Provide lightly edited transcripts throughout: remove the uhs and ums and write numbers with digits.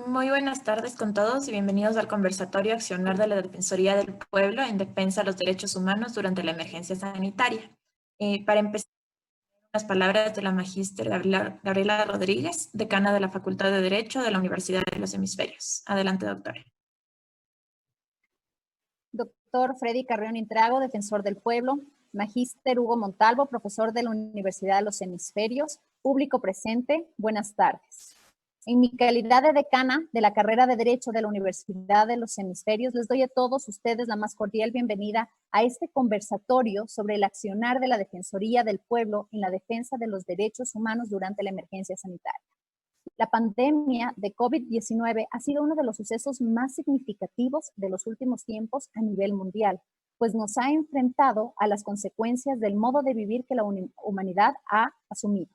Muy buenas tardes con todos y bienvenidos al conversatorio Accionar de la Defensoría del Pueblo en defensa de los derechos humanos durante la emergencia sanitaria. Para empezar, las palabras de la magíster Gabriela Rodríguez, decana de la Facultad de Derecho de la Universidad de los Hemisferios. Adelante, doctora. Doctor Freddy Carrión Intriago, defensor del pueblo. Magíster Hugo Montalvo, profesor de la Universidad de los Hemisferios. Público presente, buenas tardes. En mi calidad de decana de la carrera de Derecho de la Universidad de los Hemisferios, les doy a todos ustedes la más cordial bienvenida a este conversatorio sobre el accionar de la Defensoría del Pueblo en la defensa de los derechos humanos durante la emergencia sanitaria. La pandemia de COVID-19 ha sido uno de los sucesos más significativos de los últimos tiempos a nivel mundial, pues nos ha enfrentado a las consecuencias del modo de vivir que la humanidad ha asumido.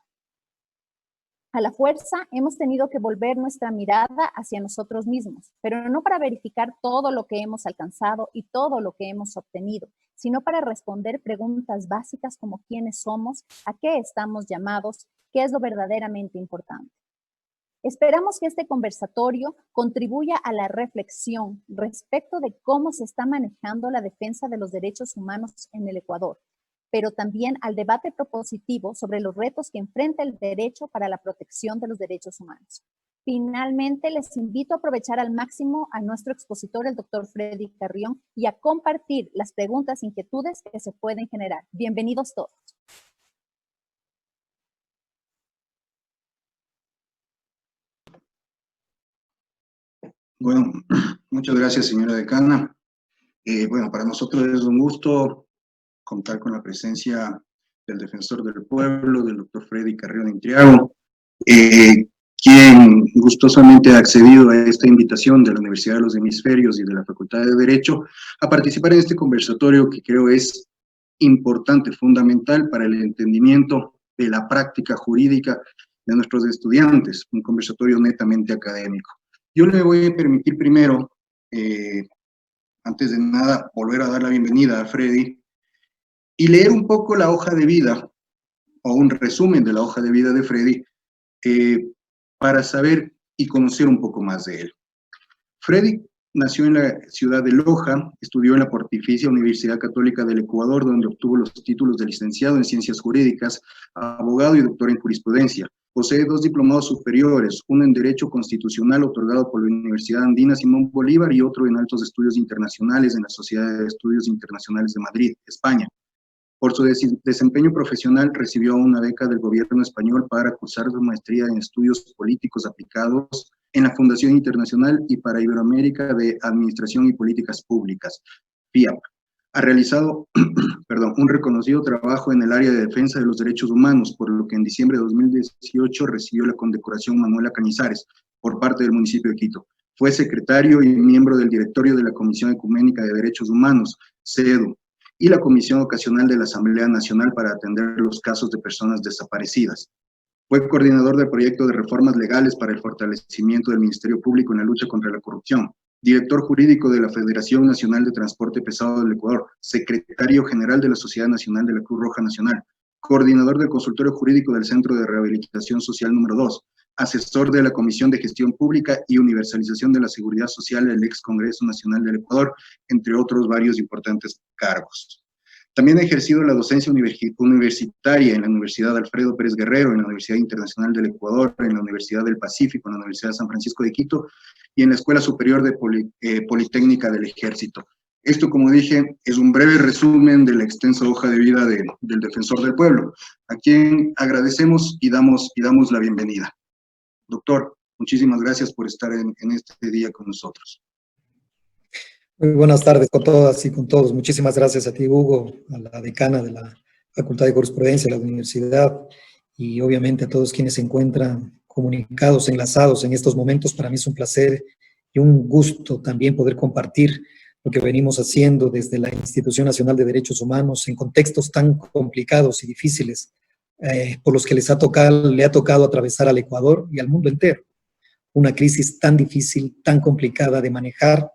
A la fuerza hemos tenido que volver nuestra mirada hacia nosotros mismos, pero no para verificar todo lo que hemos alcanzado y todo lo que hemos obtenido, sino para responder preguntas básicas como quiénes somos, a qué estamos llamados, qué es lo verdaderamente importante. Esperamos que este conversatorio contribuya a la reflexión respecto de cómo se está manejando la defensa de los derechos humanos en el Ecuador, pero también al debate propositivo sobre los retos que enfrenta el derecho para la protección de los derechos humanos. Finalmente, les invito a aprovechar al máximo a nuestro expositor, el doctor Freddy Carrión, y a compartir las preguntas e inquietudes que se pueden generar. Bienvenidos todos. Bueno, muchas gracias, señora decana. Bueno, para nosotros es un gusto contar con la presencia del defensor del pueblo, del doctor Freddy Carrión Intriago, quien gustosamente ha accedido a esta invitación de la Universidad de los Hemisferios y de la Facultad de Derecho a participar en este conversatorio que creo es importante, fundamental para el entendimiento de la práctica jurídica de nuestros estudiantes, un conversatorio netamente académico. Yo le voy a permitir primero, antes de nada, volver a dar la bienvenida a Freddy y leer un poco la hoja de vida, o un resumen de la hoja de vida de Freddy, para saber y conocer un poco más de él. Freddy nació en la ciudad de Loja, estudió en la Pontificia Universidad Católica del Ecuador, donde obtuvo los títulos de licenciado en Ciencias Jurídicas, abogado y doctor en Jurisprudencia. Posee 2 diplomados superiores, uno en Derecho Constitucional otorgado por la Universidad Andina Simón Bolívar y otro en Altos Estudios Internacionales en la Sociedad de Estudios Internacionales de Madrid, España. Por su desempeño profesional recibió una beca del gobierno español para cursar su maestría en Estudios Políticos Aplicados en la Fundación Internacional y para Iberoamérica de Administración y Políticas Públicas, FIAP. Ha realizado un reconocido trabajo en el área de defensa de los derechos humanos, por lo que en diciembre de 2018 recibió la condecoración Manuela Cañizares por parte del municipio de Quito. Fue secretario y miembro del directorio de la Comisión Ecuménica de Derechos Humanos, CEDU, y la Comisión Ocasional de la Asamblea Nacional para atender los casos de personas desaparecidas. Fue coordinador del proyecto de reformas legales para el fortalecimiento del Ministerio Público en la lucha contra la corrupción, director jurídico de la Federación Nacional de Transporte Pesado del Ecuador, secretario general de la Sociedad Nacional de la Cruz Roja Nacional, coordinador del consultorio jurídico del Centro de Rehabilitación Social número 2, asesor de la Comisión de Gestión Pública y Universalización de la Seguridad Social del ex Congreso Nacional del Ecuador, entre otros varios importantes cargos. También ha ejercido la docencia universitaria en la Universidad Alfredo Pérez Guerrero, en la Universidad Internacional del Ecuador, en la Universidad del Pacífico, en la Universidad de San Francisco de Quito y en la Escuela Superior de Politécnica del Ejército. Esto, como dije, es un breve resumen de la extensa hoja de vida del defensor del pueblo, a quien agradecemos y damos la bienvenida. Doctor, muchísimas gracias por estar en este día con nosotros. Muy buenas tardes con todas y con todos. Muchísimas gracias a ti, Hugo, a la decana de la Facultad de Jurisprudencia de la universidad y obviamente a todos quienes se encuentran comunicados, enlazados en estos momentos. Para mí es un placer y un gusto también poder compartir lo que venimos haciendo desde la Institución Nacional de Derechos Humanos en contextos tan complicados y difíciles por los que le ha tocado atravesar al Ecuador y al mundo entero. Una crisis tan difícil, tan complicada de manejar,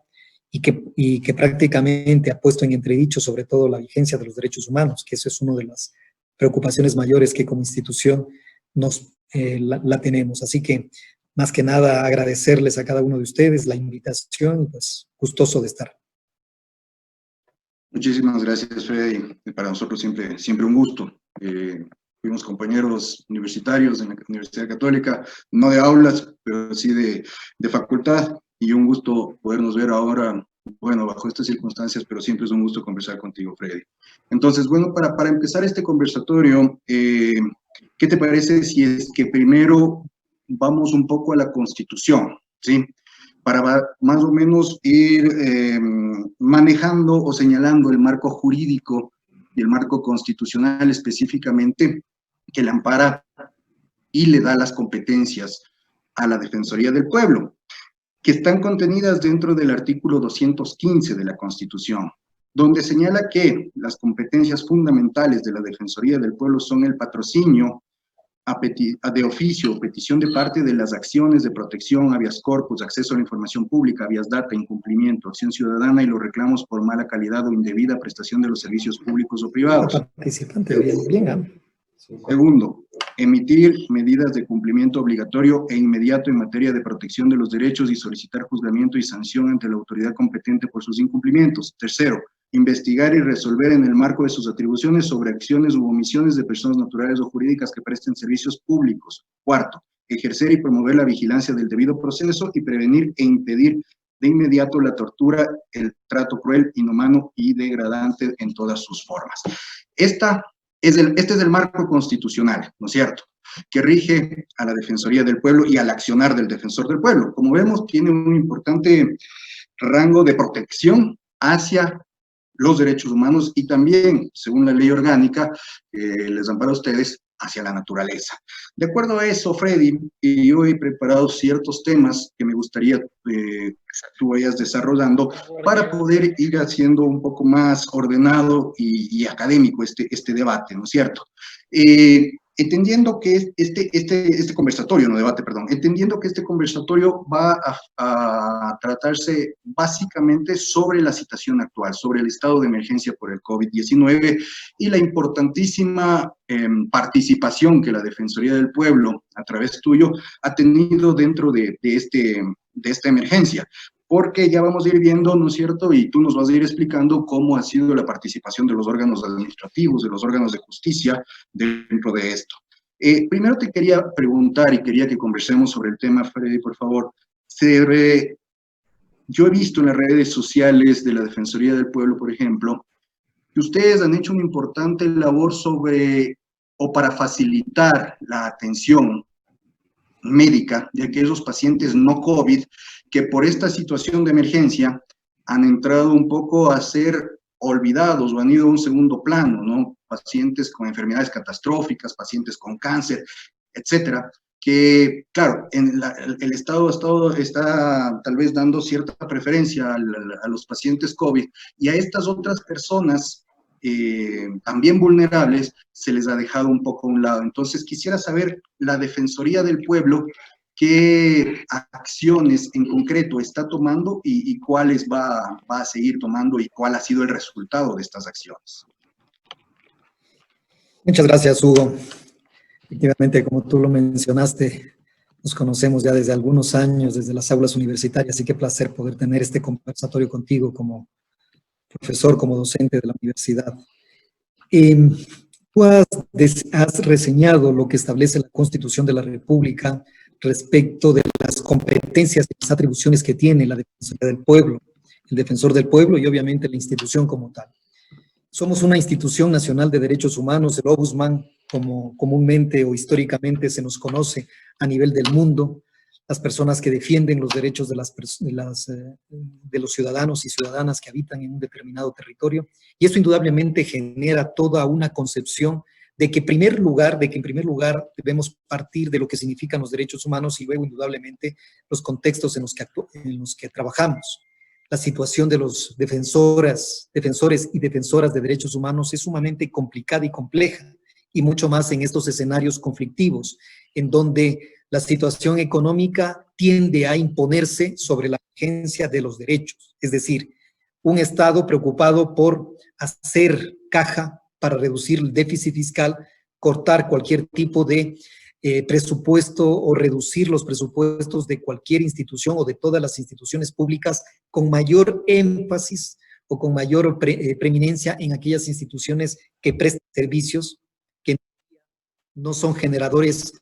y que prácticamente ha puesto en entredicho sobre todo la vigencia de los derechos humanos, que eso es una de las preocupaciones mayores que como institución la tenemos. Así que más que nada agradecerles a cada uno de ustedes la invitación, pues gustoso de estar. Muchísimas gracias, Freddy. Para nosotros siempre un gusto. Fuimos compañeros universitarios en la Universidad Católica, no de aulas, pero sí de facultad, y un gusto podernos ver ahora, bueno, bajo estas circunstancias, pero siempre es un gusto conversar contigo, Freddy. Entonces, bueno, para empezar este conversatorio, ¿qué te parece si es que primero vamos un poco a la Constitución, ¿sí? Para más o menos ir manejando o señalando el marco jurídico y el marco constitucional específicamente que le ampara y le da las competencias a la Defensoría del Pueblo, que están contenidas dentro del artículo 215 de la Constitución, donde señala que las competencias fundamentales de la Defensoría del Pueblo son el patrocinio de oficio, petición de parte de las acciones de protección, habeas corpus, acceso a la información pública, habeas data, incumplimiento, acción ciudadana y los reclamos por mala calidad o indebida prestación de los servicios públicos o privados. Participante, bien. Segundo, emitir medidas de cumplimiento obligatorio e inmediato en materia de protección de los derechos y solicitar juzgamiento y sanción ante la autoridad competente por sus incumplimientos. Tercero, investigar y resolver en el marco de sus atribuciones sobre acciones u omisiones de personas naturales o jurídicas que presten servicios públicos. Cuarto, ejercer y promover la vigilancia del debido proceso y prevenir e impedir de inmediato la tortura, el trato cruel, inhumano y degradante en todas sus formas. Este es el marco constitucional, ¿no es cierto?, que rige a la Defensoría del Pueblo y al accionar del Defensor del Pueblo. Como vemos, tiene un importante rango de protección hacia los derechos humanos y también, según la ley orgánica, les ampara a ustedes, hacia la naturaleza. De acuerdo a eso, Freddy, yo he preparado ciertos temas que me gustaría que tú vayas desarrollando para poder ir haciendo un poco más ordenado y académico este debate, ¿no es cierto? Entendiendo que este conversatorio, no debate, perdón, entendiendo que este conversatorio va a tratarse básicamente sobre la situación actual, sobre el estado de emergencia por el COVID-19 y la importantísima participación que la Defensoría del Pueblo, a través tuyo, ha tenido dentro de esta emergencia. Porque ya vamos a ir viendo, ¿no es cierto?, y tú nos vas a ir explicando cómo ha sido la participación de los órganos administrativos, de los órganos de justicia dentro de esto. Primero te quería preguntar y quería que conversemos sobre el tema, Freddy, por favor. Yo he visto en las redes sociales de la Defensoría del Pueblo, por ejemplo, que ustedes han hecho una importante labor para facilitar la atención médica de aquellos pacientes no COVID que por esta situación de emergencia han entrado un poco a ser olvidados o han ido a un segundo plano, ¿no? Pacientes con enfermedades catastróficas, pacientes con cáncer, etcétera, que, claro, el Estado está tal vez dando cierta preferencia a los pacientes COVID y a estas otras personas también vulnerables se les ha dejado un poco a un lado. Entonces, quisiera saber, la Defensoría del Pueblo, qué acciones en concreto está tomando y cuáles va a seguir tomando y cuál ha sido el resultado de estas acciones. Muchas gracias, Hugo. Efectivamente, como tú lo mencionaste, nos conocemos ya desde algunos años, desde las aulas universitarias, y qué placer poder tener este conversatorio contigo como profesor, como docente de la universidad. Tú has reseñado lo que establece la Constitución de la República respecto de las competencias y las atribuciones que tiene la Defensoría del Pueblo, el Defensor del Pueblo y obviamente la institución como tal. Somos una institución nacional de derechos humanos, el Ombudsman, como comúnmente o históricamente se nos conoce a nivel del mundo, las personas que defienden los derechos de los ciudadanos y ciudadanas que habitan en un determinado territorio. Y esto indudablemente genera toda una concepción de que en primer lugar debemos partir de lo que significan los derechos humanos y luego indudablemente los contextos en los que trabajamos. La situación de los defensores y defensoras de derechos humanos es sumamente complicada y compleja, y mucho más en estos escenarios conflictivos, en donde la situación económica tiende a imponerse sobre la vigencia de los derechos. Es decir, un Estado preocupado por hacer caja para reducir el déficit fiscal, cortar cualquier tipo de presupuesto o reducir los presupuestos de cualquier institución o de todas las instituciones públicas con mayor énfasis o con mayor preeminencia en aquellas instituciones que prestan servicios, que no son generadores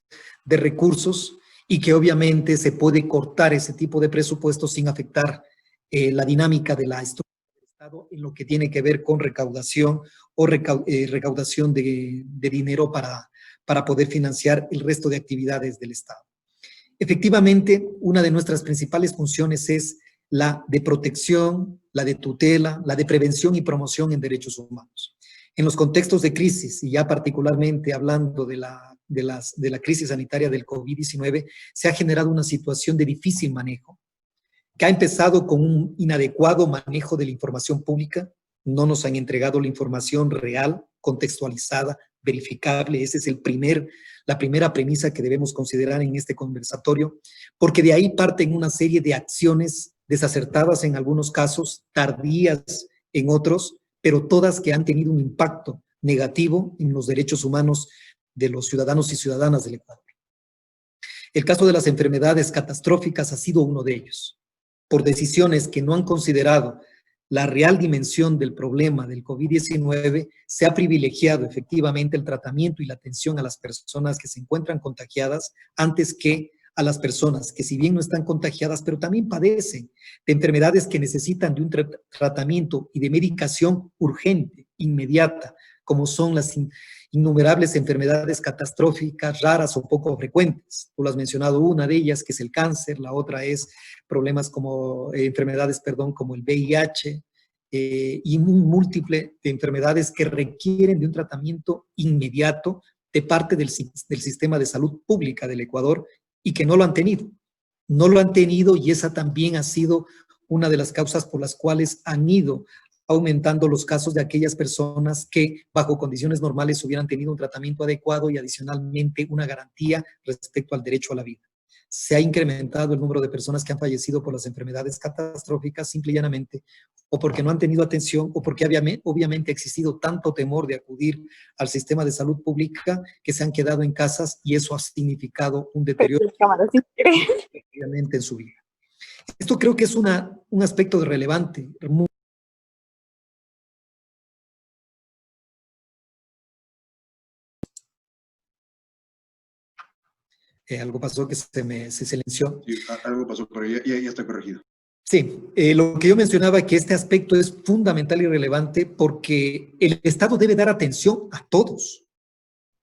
de recursos y que obviamente se puede cortar ese tipo de presupuessto sin afectar la dinámica de la estructura del Estado en lo que tiene que ver con recaudación o recaudación de dinero para poder financiar el resto de actividades del Estado. Efectivamente, una de nuestras principales funciones es la de protección, la de tutela, la de prevención y promoción en derechos humanos. En los contextos de crisis, y ya particularmente hablando de la crisis sanitaria del COVID-19, se ha generado una situación de difícil manejo, que ha empezado con un inadecuado manejo de la información pública. No nos han entregado la información real, contextualizada, verificable. Esa es la primera premisa que debemos considerar en este conversatorio, porque de ahí parten una serie de acciones desacertadas en algunos casos, tardías en otros, pero todas que han tenido un impacto negativo en los derechos humanos de los ciudadanos y ciudadanas del Ecuador. El caso de las enfermedades catastróficas ha sido uno de ellos. Por decisiones que no han considerado la real dimensión del problema del COVID-19, se ha privilegiado efectivamente el tratamiento y la atención a las personas que se encuentran contagiadas antes que a las personas que, si bien no están contagiadas, pero también padecen de enfermedades que necesitan de un tratamiento y de medicación urgente, inmediata, como son las innumerables enfermedades catastróficas, raras o poco frecuentes. Tú lo has mencionado, una de ellas que es el cáncer, la otra es problemas como enfermedades como el VIH, y un múltiple de enfermedades que requieren de un tratamiento inmediato de parte del sistema de salud pública del Ecuador y que no lo han tenido. No lo han tenido y esa también ha sido una de las causas por las cuales han ido aumentando los casos de aquellas personas que bajo condiciones normales hubieran tenido un tratamiento adecuado y adicionalmente una garantía respecto al derecho a la vida. Se ha incrementado el número de personas que han fallecido por las enfermedades catastróficas simple y llanamente o porque no han tenido atención o porque obviamente ha existido tanto temor de acudir al sistema de salud pública que se han quedado en casas y eso ha significado un deterioro obviamente en su vida. Esto creo que es un aspecto relevante. Algo pasó que se silenció. Sí, algo pasó, pero ya está corregido. Sí, lo que yo mencionaba que este aspecto es fundamental y relevante porque el Estado debe dar atención a todos.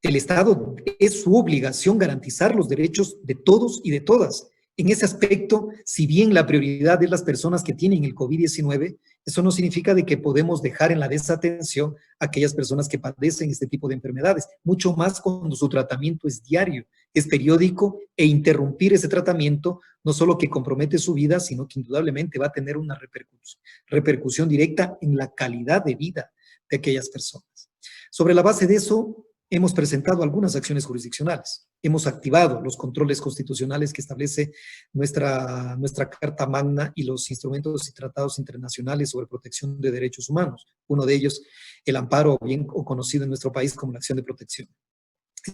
El Estado es su obligación garantizar los derechos de todos y de todas. En ese aspecto, si bien la prioridad es las personas que tienen el COVID-19, eso no significa de que podemos dejar en la desatención a aquellas personas que padecen este tipo de enfermedades, mucho más cuando su tratamiento es diario, es periódico, e interrumpir ese tratamiento no solo que compromete su vida, sino que indudablemente va a tener una repercusión directa en la calidad de vida de aquellas personas. Sobre la base de eso, hemos presentado algunas acciones jurisdiccionales. Hemos activado los controles constitucionales que establece nuestra Carta Magna y los instrumentos y tratados internacionales sobre protección de derechos humanos. Uno de ellos, el amparo, bien conocido en nuestro país como la acción de protección.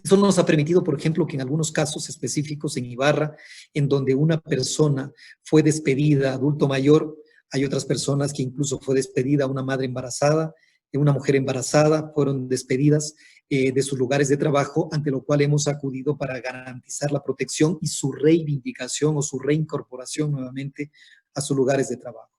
Eso nos ha permitido, por ejemplo, que en algunos casos específicos en Ibarra, en donde una persona fue despedida, adulto mayor, hay otras personas que incluso fue despedida, una madre embarazada, una mujer embarazada, fueron despedidas de sus lugares de trabajo, ante lo cual hemos acudido para garantizar la protección y su reivindicación o su reincorporación nuevamente a sus lugares de trabajo.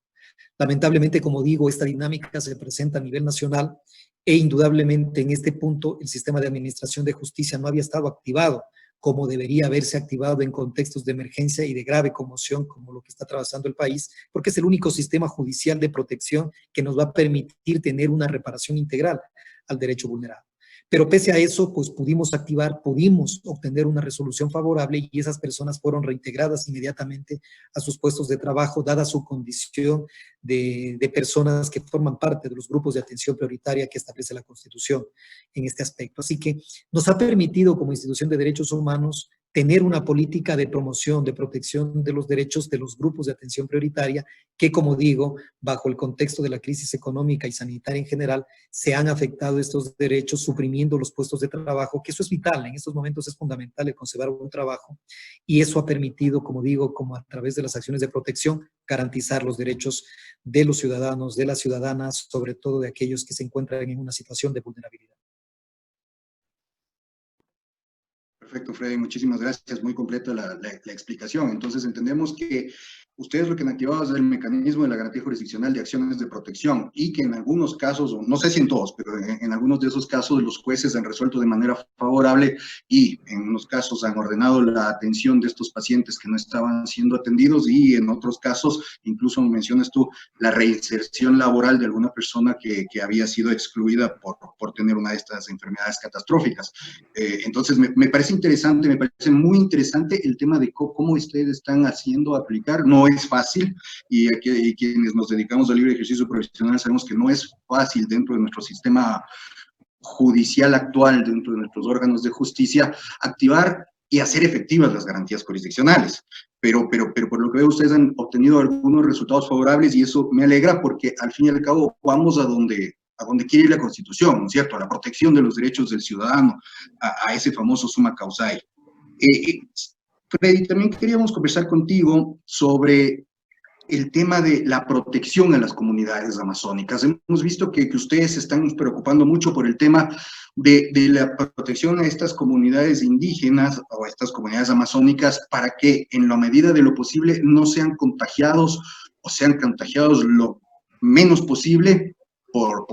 Lamentablemente, como digo, esta dinámica se presenta a nivel nacional e indudablemente en este punto el sistema de administración de justicia no había estado activado como debería haberse activado en contextos de emergencia y de grave conmoción como lo que está atravesando el país, porque es el único sistema judicial de protección que nos va a permitir tener una reparación integral al derecho vulnerado. Pero pese a eso, pues pudimos obtener una resolución favorable y esas personas fueron reintegradas inmediatamente a sus puestos de trabajo, dada su condición de personas que forman parte de los grupos de atención prioritaria que establece la Constitución en este aspecto. Así que nos ha permitido como institución de derechos humanos tener una política de promoción, de protección de los derechos de los grupos de atención prioritaria que, como digo, bajo el contexto de la crisis económica y sanitaria en general, se han afectado estos derechos suprimiendo los puestos de trabajo, que eso es vital, en estos momentos es fundamental el conservar un trabajo, y eso ha permitido, como digo, como a través de las acciones de protección, garantizar los derechos de los ciudadanos, de las ciudadanas, sobre todo de aquellos que se encuentran en una situación de vulnerabilidad. Perfecto, Freddy, muchísimas gracias. Muy completa la explicación. Entonces, entendemos que ustedes lo que han activado es el mecanismo de la garantía jurisdiccional de acciones de protección y que en algunos casos, no sé si en todos, pero en algunos de esos casos los jueces han resuelto de manera favorable y en unos casos han ordenado la atención de estos pacientes que no estaban siendo atendidos y en otros casos, incluso mencionas tú, la reinserción laboral de alguna persona que había sido excluida por tener una de estas enfermedades catastróficas. Entonces, me parece interesante, me parece muy interesante el tema de cómo ustedes están haciendo aplicar. No es fácil, y quienes nos dedicamos al libre ejercicio profesional sabemos que no es fácil dentro de nuestro sistema judicial actual, dentro de nuestros órganos de justicia, activar y hacer efectivas las garantías jurisdiccionales. Pero por lo que veo, ustedes han obtenido algunos resultados favorables y eso me alegra porque al fin y al cabo vamos a donde quiere ir la Constitución, ¿no es cierto? A la protección de los derechos del ciudadano, a ese famoso summa causae. Freddy, también queríamos conversar contigo sobre el tema de la protección a las comunidades amazónicas. Hemos visto que ustedes se están preocupando mucho por el tema de la protección a estas comunidades indígenas o a estas comunidades amazónicas para que en la medida de lo posible no sean contagiados o sean contagiados lo menos posible por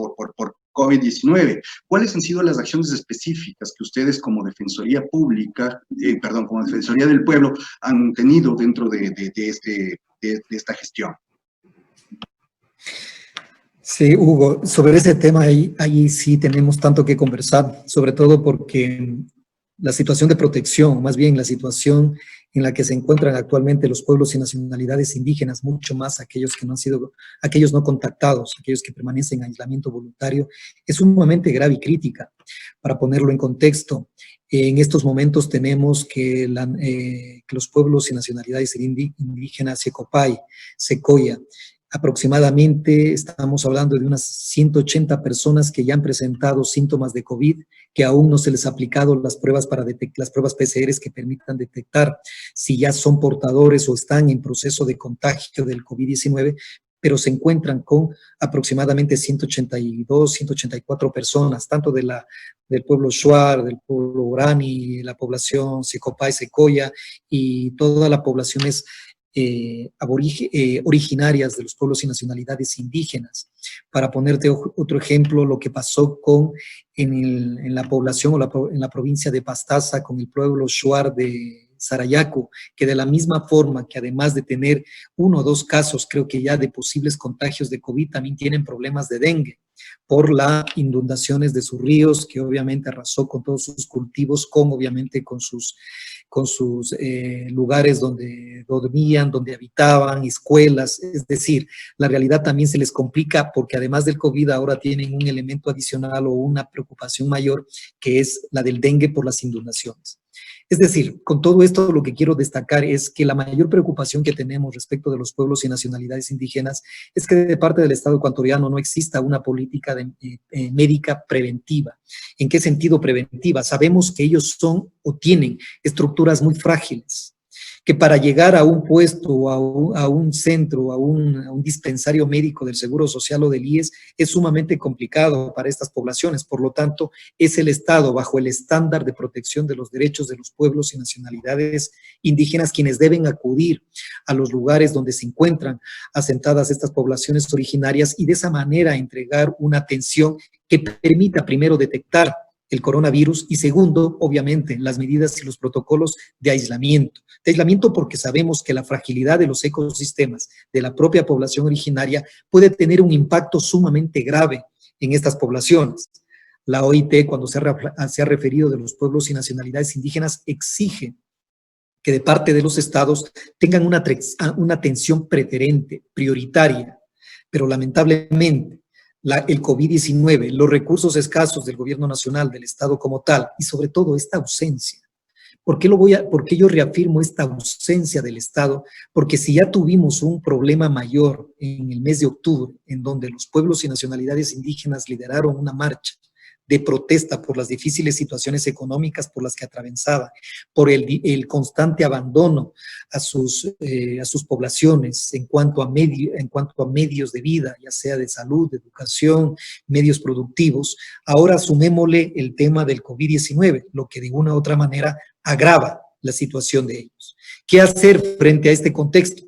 COVID-19. ¿Cuáles han sido las acciones específicas que ustedes como Defensoría Pública, como Defensoría del Pueblo, han tenido dentro de esta gestión? Sí, Hugo, sobre ese tema ahí sí tenemos tanto que conversar, sobre todo porque la situación de protección, más bien la situación en la que se encuentran actualmente los pueblos y nacionalidades indígenas, mucho más aquellos que no han sido, aquellos no contactados, aquellos que permanecen en aislamiento voluntario, es sumamente grave y crítica. Para ponerlo en contexto, en estos momentos tenemos que los pueblos y nacionalidades indígenas Secopay, Secoya, aproximadamente estamos hablando de unas 180 personas que ya han presentado síntomas de COVID, que aún no se les ha aplicado las pruebas las pruebas PCR que permitan detectar si ya son portadores o están en proceso de contagio del COVID-19, pero se encuentran con aproximadamente 182, 184 personas, tanto del pueblo Shuar, del pueblo Orani, la población Secopay, Secoya y toda la población es originarias de los pueblos y nacionalidades indígenas. Para ponerte otro ejemplo, lo que pasó en la población o en la provincia de Pastaza con el pueblo Shuar de Sarayaku, que de la misma forma que además de tener 1 o 2 casos, creo que ya de posibles contagios de COVID, también tienen problemas de dengue por las inundaciones de sus ríos, que obviamente arrasó con todos sus cultivos, obviamente con sus lugares donde dormían, donde habitaban, escuelas. Es decir, la realidad también se les complica porque además del COVID ahora tienen un elemento adicional o una preocupación mayor, que es la del dengue por las inundaciones. Es decir, con todo esto lo que quiero destacar es que la mayor preocupación que tenemos respecto de los pueblos y nacionalidades indígenas es que de parte del Estado ecuatoriano no exista una política médica preventiva. ¿En qué sentido preventiva? Sabemos que ellos son o tienen estructuras muy frágiles, que para llegar a un puesto o a un centro, a un dispensario médico del Seguro Social o del IES es sumamente complicado para estas poblaciones. Por lo tanto, es el Estado, bajo el estándar de protección de los derechos de los pueblos y nacionalidades indígenas, quienes deben acudir a los lugares donde se encuentran asentadas estas poblaciones originarias y de esa manera entregar una atención que permita primero detectar el coronavirus y segundo, obviamente, las medidas y los protocolos de aislamiento. De aislamiento porque sabemos que la fragilidad de los ecosistemas de la propia población originaria puede tener un impacto sumamente grave en estas poblaciones. La OIT, cuando se ha referido de los pueblos y nacionalidades indígenas, exige que de parte de los estados tengan una atención preferente, prioritaria, pero lamentablemente el COVID-19, los recursos escasos del gobierno nacional, del Estado como tal, y sobre todo esta ausencia, ¿Por qué yo reafirmo esta ausencia del Estado? Porque si ya tuvimos un problema mayor en el mes de octubre, en donde los pueblos y nacionalidades indígenas lideraron una marcha de protesta por las difíciles situaciones económicas por las que atravesaba, por el constante abandono a sus poblaciones en cuanto a medios de vida, ya sea de salud, de educación, medios productivos. Ahora sumémosle el tema del COVID-19, lo que de una u otra manera agrava la situación de ellos. ¿Qué hacer frente a este contexto?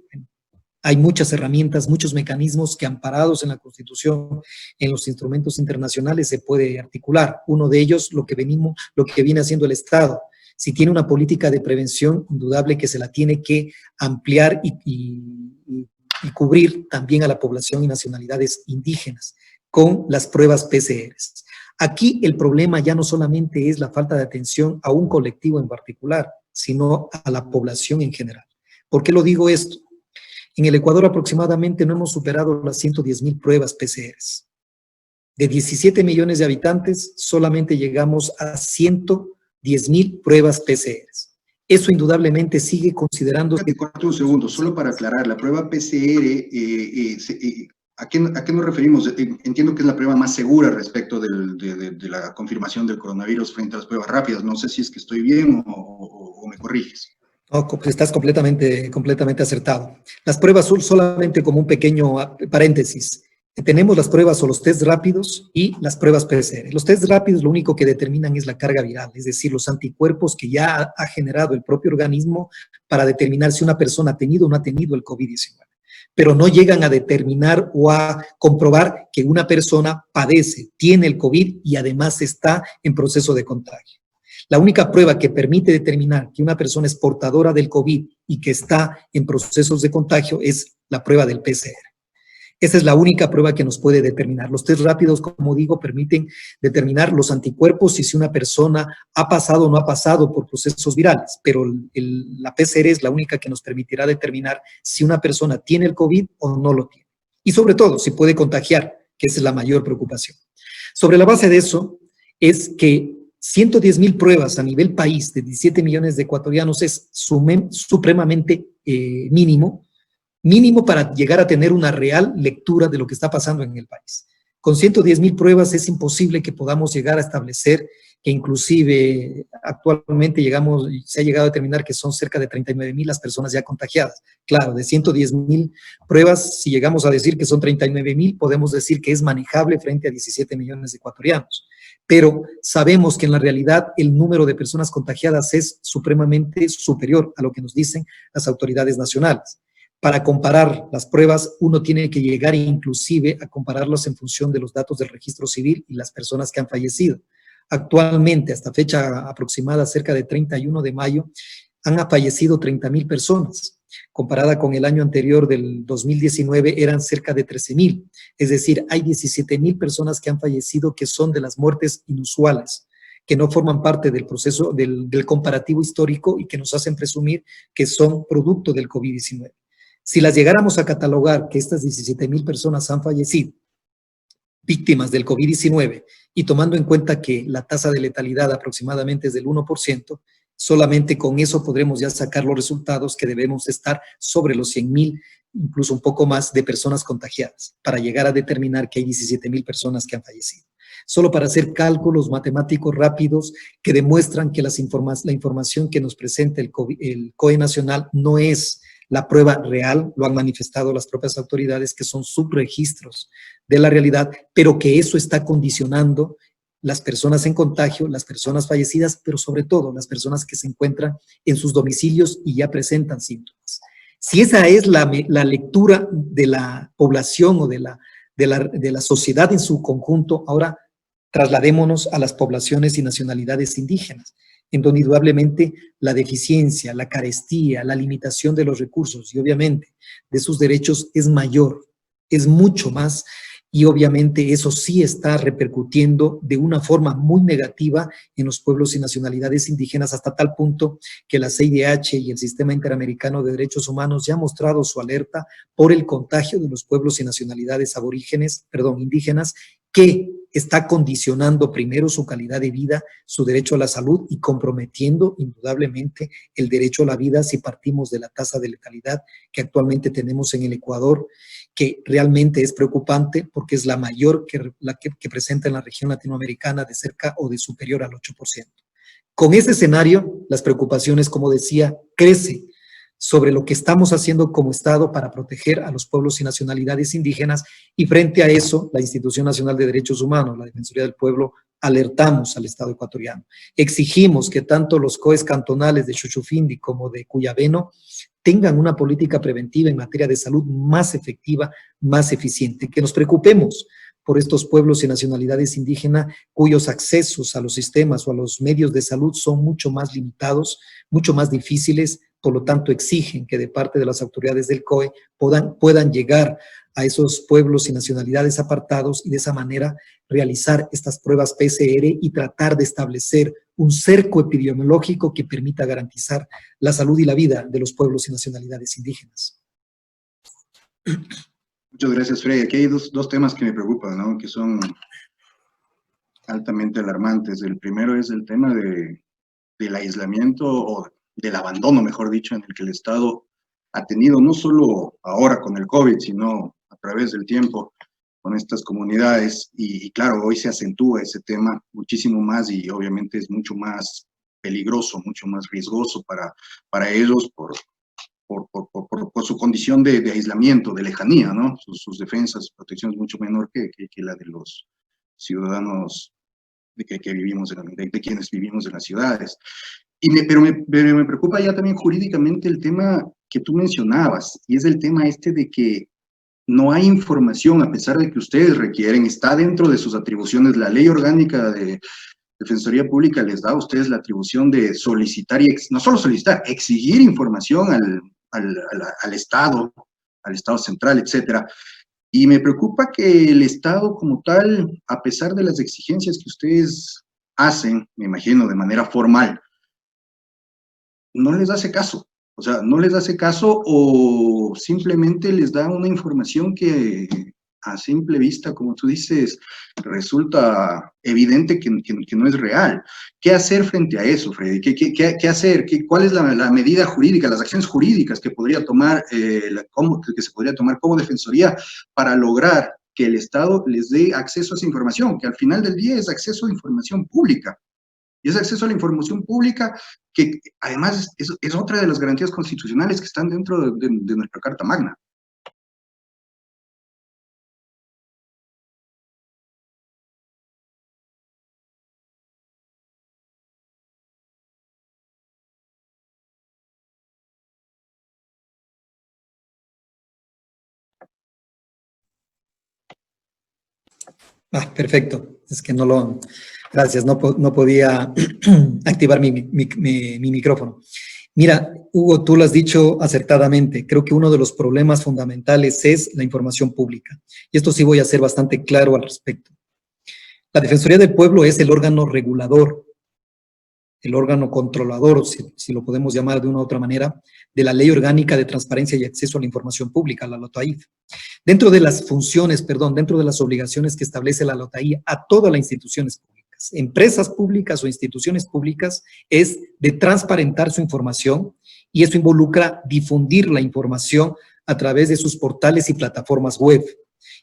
Hay muchas herramientas, muchos mecanismos que, amparados en la Constitución, en los instrumentos internacionales, se puede articular. Uno de ellos, lo que viene haciendo el Estado. Si tiene una política de prevención, indudable que se la tiene que ampliar y cubrir también a la población y nacionalidades indígenas con las pruebas PCR. Aquí el problema ya no solamente es la falta de atención a un colectivo en particular, sino a la población en general. ¿Por qué lo digo esto? En el Ecuador aproximadamente no hemos superado las 110,000 pruebas PCR. De 17 millones de habitantes, solamente llegamos a 110,000 pruebas PCR. Eso indudablemente sigue considerándose... Corto un segundo, solo para aclarar, la prueba PCR, ¿a qué nos referimos? Entiendo que es la prueba más segura respecto de la confirmación del coronavirus frente a las pruebas rápidas. No sé si es que estoy bien o me corriges. No, estás completamente acertado. Las pruebas son solamente como un pequeño paréntesis. Tenemos las pruebas o los test rápidos y las pruebas PCR. Los test rápidos lo único que determinan es la carga viral, es decir, los anticuerpos que ya ha generado el propio organismo para determinar si una persona ha tenido o no ha tenido el COVID-19. Pero no llegan a determinar o a comprobar que una persona padece, tiene el COVID y además está en proceso de contagio. La única prueba que permite determinar que una persona es portadora del COVID y que está en procesos de contagio es la prueba del PCR. Esa es la única prueba que nos puede determinar. Los test rápidos, como digo, permiten determinar los anticuerpos y si una persona ha pasado o no ha pasado por procesos virales, pero la PCR es la única que nos permitirá determinar si una persona tiene el COVID o no lo tiene. Y sobre todo, si puede contagiar, que esa es la mayor preocupación. Sobre la base de eso, es que 110,000 pruebas a nivel país de 17 millones de ecuatorianos es supremamente mínimo para llegar a tener una real lectura de lo que está pasando en el país. Con 110,000 pruebas es imposible que podamos llegar a establecer que inclusive actualmente se ha llegado a determinar que son cerca de 39,000 las personas ya contagiadas. Claro, de 110,000 pruebas, si llegamos a decir que son 39,000, podemos decir que es manejable frente a 17 millones de ecuatorianos. Pero sabemos que en la realidad el número de personas contagiadas es supremamente superior a lo que nos dicen las autoridades nacionales. Para comparar las pruebas, uno tiene que llegar inclusive a compararlas en función de los datos del registro civil y las personas que han fallecido. Actualmente, hasta fecha aproximada, cerca de 31 de mayo, han fallecido 30,000 personas. Comparada con el año anterior del 2019, eran cerca de 13,000. Es decir, hay 17,000 personas que han fallecido que son de las muertes inusuales, que no forman parte del proceso del comparativo histórico y que nos hacen presumir que son producto del COVID-19. Si las llegáramos a catalogar que estas 17,000 personas han fallecido víctimas del COVID-19 y tomando en cuenta que la tasa de letalidad aproximadamente es del 1%, solamente con eso podremos ya sacar los resultados que debemos estar sobre los 100,000, incluso un poco más de personas contagiadas, para llegar a determinar que hay 17,000 personas que han fallecido. Solo para hacer cálculos matemáticos rápidos que demuestran que la información que nos presenta el COE nacional no es la prueba real, lo han manifestado las propias autoridades, que son subregistros de la realidad, pero que eso está condicionando las personas en contagio, las personas fallecidas, pero sobre todo las personas que se encuentran en sus domicilios y ya presentan síntomas. Si esa es la lectura de la población o de la sociedad en su conjunto, ahora trasladémonos a las poblaciones y nacionalidades indígenas, en donde indudablemente la deficiencia, la carestía, la limitación de los recursos y obviamente de sus derechos es mayor, es mucho más, y obviamente eso sí está repercutiendo de una forma muy negativa en los pueblos y nacionalidades indígenas, hasta tal punto que la CIDH y el Sistema Interamericano de Derechos Humanos ya ha mostrado su alerta por el contagio de los pueblos y nacionalidades indígenas, que está condicionando primero su calidad de vida, su derecho a la salud y comprometiendo indudablemente el derecho a la vida si partimos de la tasa de letalidad que actualmente tenemos en el Ecuador, que realmente es preocupante porque es la mayor que presenta en la región latinoamericana, de cerca o de superior al 8%. Con ese escenario, las preocupaciones, como decía, crecen sobre lo que estamos haciendo como Estado para proteger a los pueblos y nacionalidades indígenas, y frente a eso, la Institución Nacional de Derechos Humanos, la Defensoría del Pueblo, alertamos al Estado ecuatoriano. Exigimos que tanto los COEs cantonales de Chuchufindi como de Cuyabeno tengan una política preventiva en materia de salud más efectiva, más eficiente, que nos preocupemos por estos pueblos y nacionalidades indígenas cuyos accesos a los sistemas o a los medios de salud son mucho más limitados, mucho más difíciles. Por lo tanto, exigen que de parte de las autoridades del COE puedan llegar a esos pueblos y nacionalidades apartados y de esa manera realizar estas pruebas PCR y tratar de establecer un cerco epidemiológico que permita garantizar la salud y la vida de los pueblos y nacionalidades indígenas. Muchas gracias, Freddy. Aquí hay dos temas que me preocupan, ¿no? Que son altamente alarmantes. El primero es el tema del aislamiento o del abandono, mejor dicho, en el que el Estado ha tenido, no solo ahora con el COVID, sino a través del tiempo con estas comunidades. Y claro, hoy se acentúa ese tema muchísimo más y obviamente es mucho más peligroso, mucho más riesgoso para ellos por su condición de aislamiento, de lejanía, ¿no? Sus defensas, su protección es mucho menor que la de los ciudadanos que vivimos, de quienes vivimos en las ciudades. Pero me preocupa ya también jurídicamente el tema que tú mencionabas, y es el tema de que no hay información, a pesar de que ustedes requieren, está dentro de sus atribuciones. La ley orgánica de Defensoría Pública les da a ustedes la atribución de solicitar, no solo solicitar, exigir información al Estado central, etcétera. Y me preocupa que el Estado como tal, a pesar de las exigencias que ustedes hacen, me imagino de manera formal, no les hace caso. O sea, no les hace caso o simplemente les da una información que a simple vista, como tú dices, resulta evidente que no es real. ¿Qué hacer frente a eso, Freddy? ¿Qué hacer? ¿Cuál es la medida jurídica, las acciones jurídicas que podría tomar, que se podría tomar como Defensoría para lograr que el Estado les dé acceso a esa información, que al final del día es acceso a información pública? Y ese acceso a la información pública, que además es otra de las garantías constitucionales que están dentro de nuestra Carta Magna. Perfecto. Es que gracias, no podía activar mi micrófono. Mira, Hugo, tú lo has dicho acertadamente. Creo que uno de los problemas fundamentales es la información pública. Y esto sí voy a ser bastante claro al respecto. La Defensoría del Pueblo es el órgano regulador, el órgano controlador, si lo podemos llamar de una u otra manera, de la Ley Orgánica de Transparencia y Acceso a la Información Pública, la LOTAIF. Dentro de las obligaciones que establece la LOTAI a todas las instituciones públicas, empresas públicas o instituciones públicas, es de transparentar su información, y eso involucra difundir la información a través de sus portales y plataformas web.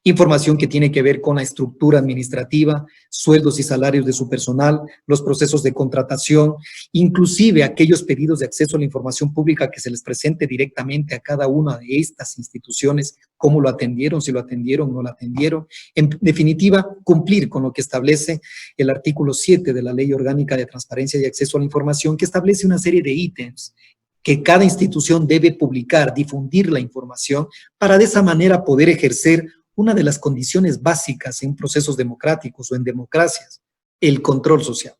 Información que tiene que ver con la estructura administrativa, sueldos y salarios de su personal, los procesos de contratación, inclusive aquellos pedidos de acceso a la información pública que se les presente directamente a cada una de estas instituciones, cómo lo atendieron, si lo atendieron, no lo atendieron. En definitiva, cumplir con lo que establece el artículo 7 de la Ley Orgánica de Transparencia y Acceso a la Información, que establece una serie de ítems que cada institución debe publicar, difundir la información, para de esa manera poder ejercer una de las condiciones básicas en procesos democráticos o en democracias, el control social.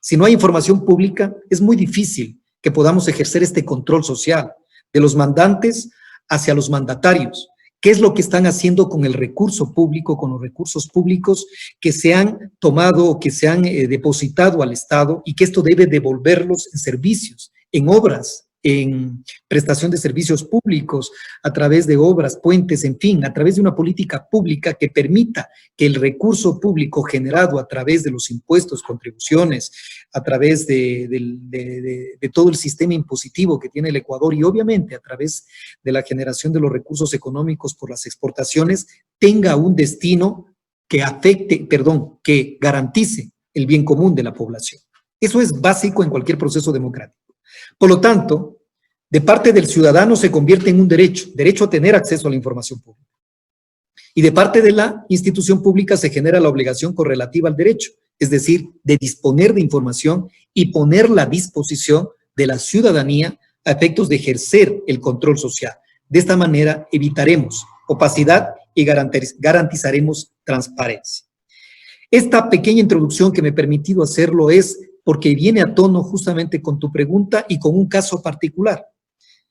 Si no hay información pública, es muy difícil que podamos ejercer este control social de los mandantes hacia los mandatarios. ¿Qué es lo que están haciendo con el recurso público, con los recursos públicos que se han tomado o que se han depositado al Estado, y que esto debe devolverlos en servicios, en obras en prestación de servicios públicos, a través de obras, puentes, en fin, a través de una política pública que permita que el recurso público generado a través de los impuestos, contribuciones, a través de todo el sistema impositivo que tiene el Ecuador y obviamente a través de la generación de los recursos económicos por las exportaciones, tenga un destino que que garantice el bien común de la población. Eso es básico en cualquier proceso democrático. Por lo tanto, de parte del ciudadano se convierte en un derecho a tener acceso a la información pública. Y de parte de la institución pública se genera la obligación correlativa al derecho, es decir, de disponer de información y ponerla a disposición de la ciudadanía a efectos de ejercer el control social. De esta manera evitaremos opacidad y garantizaremos transparencia. Esta pequeña introducción que me he permitido hacerlo es porque viene a tono justamente con tu pregunta y con un caso particular.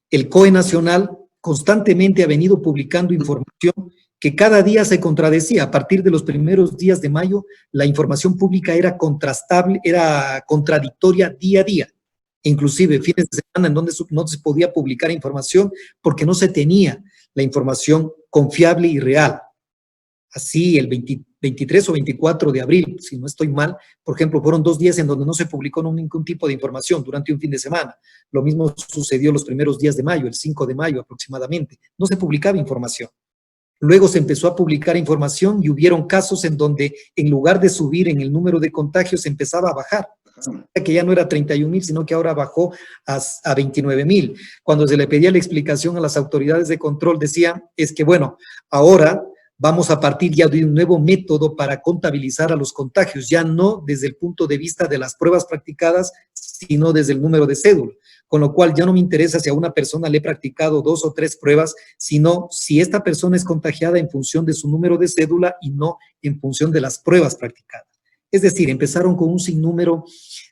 El COE Nacional constantemente ha venido publicando información que cada día se contradecía. A partir de los primeros días de mayo, la información pública era contrastable, era contradictoria día a día. Inclusive fines de semana en donde no se podía publicar información porque no se tenía la información confiable y real. Así, el 23 o 24 de abril, si no estoy mal, por ejemplo, fueron 2 días en donde no se publicó ningún tipo de información durante un fin de semana. Lo mismo sucedió los primeros días de mayo, el 5 de mayo aproximadamente. No se publicaba información. Luego se empezó a publicar información y hubieron casos en donde en lugar de subir en el número de contagios empezaba a bajar. Que ya no era 31,000, sino que ahora bajó a 29,000. Cuando se le pedía la explicación a las autoridades de control, decían, es que bueno, ahora vamos a partir ya de un nuevo método para contabilizar a los contagios, ya no desde el punto de vista de las pruebas practicadas, sino desde el número de cédula. Con lo cual ya no me interesa si a una persona le he practicado 2 o 3 pruebas, sino si esta persona es contagiada en función de su número de cédula y no en función de las pruebas practicadas. Es decir, empezaron con un sinnúmero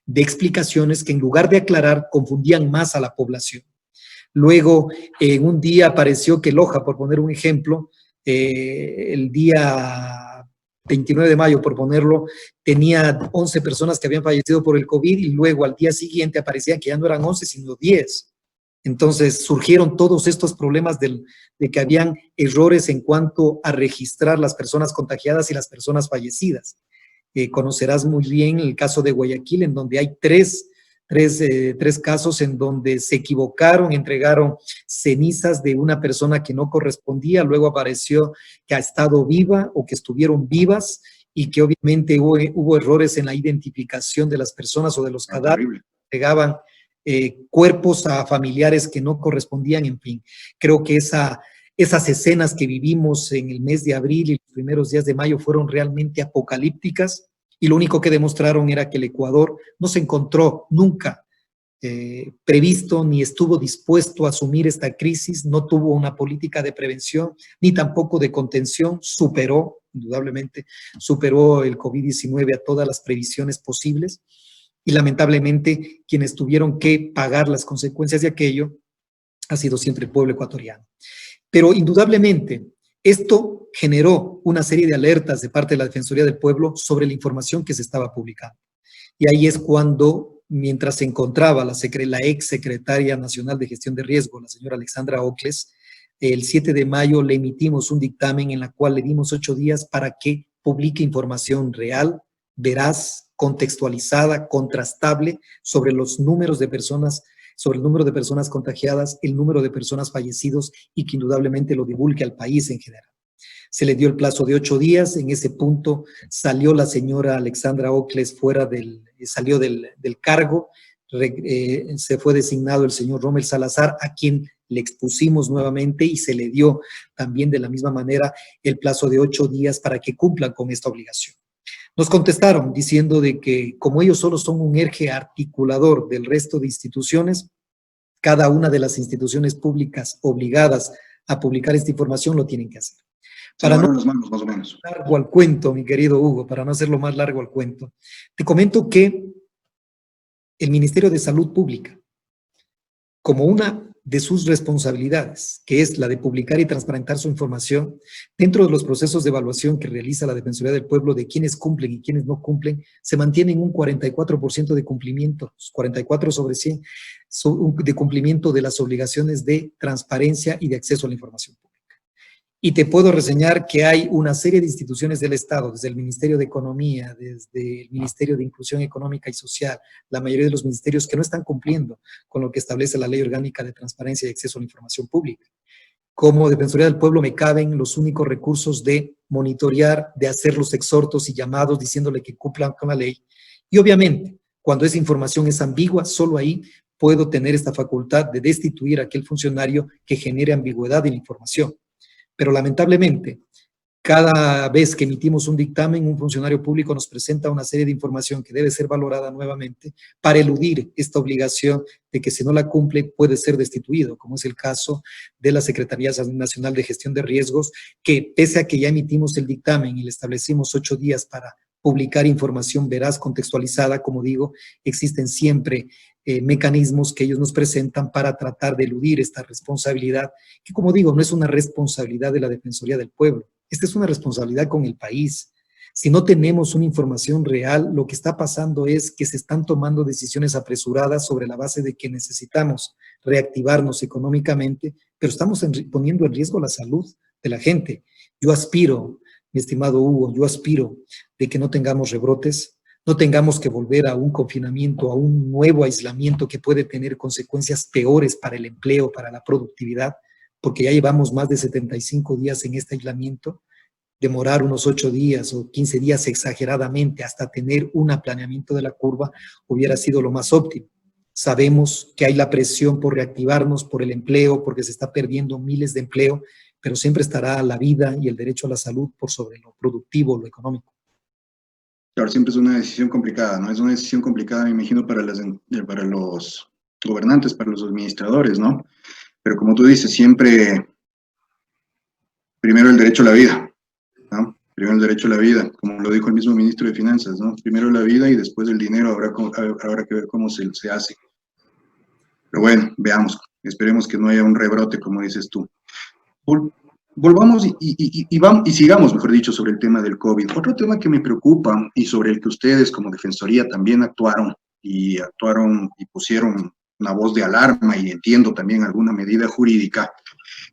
de explicaciones que en lugar de aclarar, confundían más a la población. Luego, en un día apareció que Loja, por poner un ejemplo, el día 29 de mayo, por ponerlo, tenía 11 personas que habían fallecido por el COVID y luego al día siguiente aparecían que ya no eran 11, sino 10. Entonces surgieron todos estos problemas de que habían errores en cuanto a registrar las personas contagiadas y las personas fallecidas. Conocerás muy bien el caso de Guayaquil, en donde hay tres casos en donde se equivocaron, entregaron cenizas de una persona que no correspondía, luego apareció que ha estado viva o que estuvieron vivas y que obviamente hubo errores en la identificación de las personas o de los cadáveres, entregaban cuerpos a familiares que no correspondían, en fin. Creo que esas escenas que vivimos en el mes de abril y los primeros días de mayo fueron realmente apocalípticas. Y lo único que demostraron era que el Ecuador no se encontró nunca previsto ni estuvo dispuesto a asumir esta crisis, no tuvo una política de prevención ni tampoco de contención, indudablemente superó el COVID-19 a todas las previsiones posibles y lamentablemente quienes tuvieron que pagar las consecuencias de aquello ha sido siempre el pueblo ecuatoriano. Pero indudablemente esto generó una serie de alertas de parte de la Defensoría del Pueblo sobre la información que se estaba publicando. Y ahí es cuando, mientras se encontraba la ex secretaria nacional de gestión de riesgo, la señora Alexandra Ocles, el 7 de mayo le emitimos un dictamen en la cual le dimos 8 días para que publique información real, veraz, contextualizada, contrastable sobre los números de personas, sobre el número de personas contagiadas, el número de personas fallecidos y que indudablemente lo divulgue al país en general. Se le dio el plazo de 8 días, en ese punto salió la señora Alexandra Ocles salió del cargo, se fue designado el señor Rommel Salazar, a quien le expusimos nuevamente y se le dio también de la misma manera el plazo de 8 días para que cumplan con esta obligación. Nos contestaron diciendo de que como ellos solo son un eje articulador del resto de instituciones, cada una de las instituciones públicas obligadas a publicar esta información lo tienen que hacer. Para no las manos, más o menos. Largo al cuento, mi querido Hugo, para no hacerlo más largo al cuento, te comento que el Ministerio de Salud Pública, como una de sus responsabilidades, que es la de publicar y transparentar su información dentro de los procesos de evaluación que realiza la Defensoría del Pueblo de quienes cumplen y quienes no cumplen, se mantiene en un 44% de cumplimiento, 44 sobre 100 de cumplimiento de las obligaciones de transparencia y de acceso a la información pública. Y te puedo reseñar que hay una serie de instituciones del Estado, desde el Ministerio de Economía, desde el Ministerio de Inclusión Económica y Social, la mayoría de los ministerios que no están cumpliendo con lo que establece la Ley Orgánica de Transparencia y Acceso a la Información Pública. Como Defensoría del Pueblo me caben los únicos recursos de monitorear, de hacer los exhortos y llamados diciéndole que cumplan con la ley. Y obviamente, cuando esa información es ambigua, solo ahí puedo tener esta facultad de destituir a aquel funcionario que genere ambigüedad en la información. Pero lamentablemente, cada vez que emitimos un dictamen, un funcionario público nos presenta una serie de información que debe ser valorada nuevamente para eludir esta obligación de que si no la cumple puede ser destituido, como es el caso de la Secretaría Nacional de Gestión de Riesgos, que pese a que ya emitimos el dictamen y le establecimos 8 días para publicar información veraz, contextualizada, como digo, existen siempre mecanismos que ellos nos presentan para tratar de eludir esta responsabilidad, que como digo, no es una responsabilidad de la Defensoría del Pueblo, esta es una responsabilidad con el país. Si no tenemos una información real, lo que está pasando es que se están tomando decisiones apresuradas sobre la base de que necesitamos reactivarnos económicamente, pero estamos poniendo en riesgo la salud de la gente. Yo aspiro, mi estimado Hugo, yo aspiro de que no tengamos rebrotes, no tengamos que volver a un confinamiento, a un nuevo aislamiento que puede tener consecuencias peores para el empleo, para la productividad, porque ya llevamos más de 75 días en este aislamiento. Demorar unos 8 días o 15 días exageradamente hasta tener un planeamiento de la curva hubiera sido lo más óptimo. Sabemos que hay la presión por reactivarnos, por el empleo, porque se está perdiendo miles de empleo, pero siempre estará la vida y el derecho a la salud por sobre lo productivo, lo económico. Claro, siempre es una decisión complicada, ¿no? Es una decisión complicada, me imagino, para los gobernantes, para los administradores, ¿no? Pero como tú dices, siempre primero el derecho a la vida, ¿no? Primero el derecho a la vida, como lo dijo el mismo ministro de Finanzas, ¿no? Primero la vida y después el dinero, habrá que ver cómo se hace. Pero bueno, veamos, esperemos que no haya un rebrote, como dices tú. Volvamos y sigamos, mejor dicho, sobre el tema del COVID. Otro tema que me preocupa y sobre el que ustedes como Defensoría también actuaron y pusieron una voz de alarma y entiendo también alguna medida jurídica,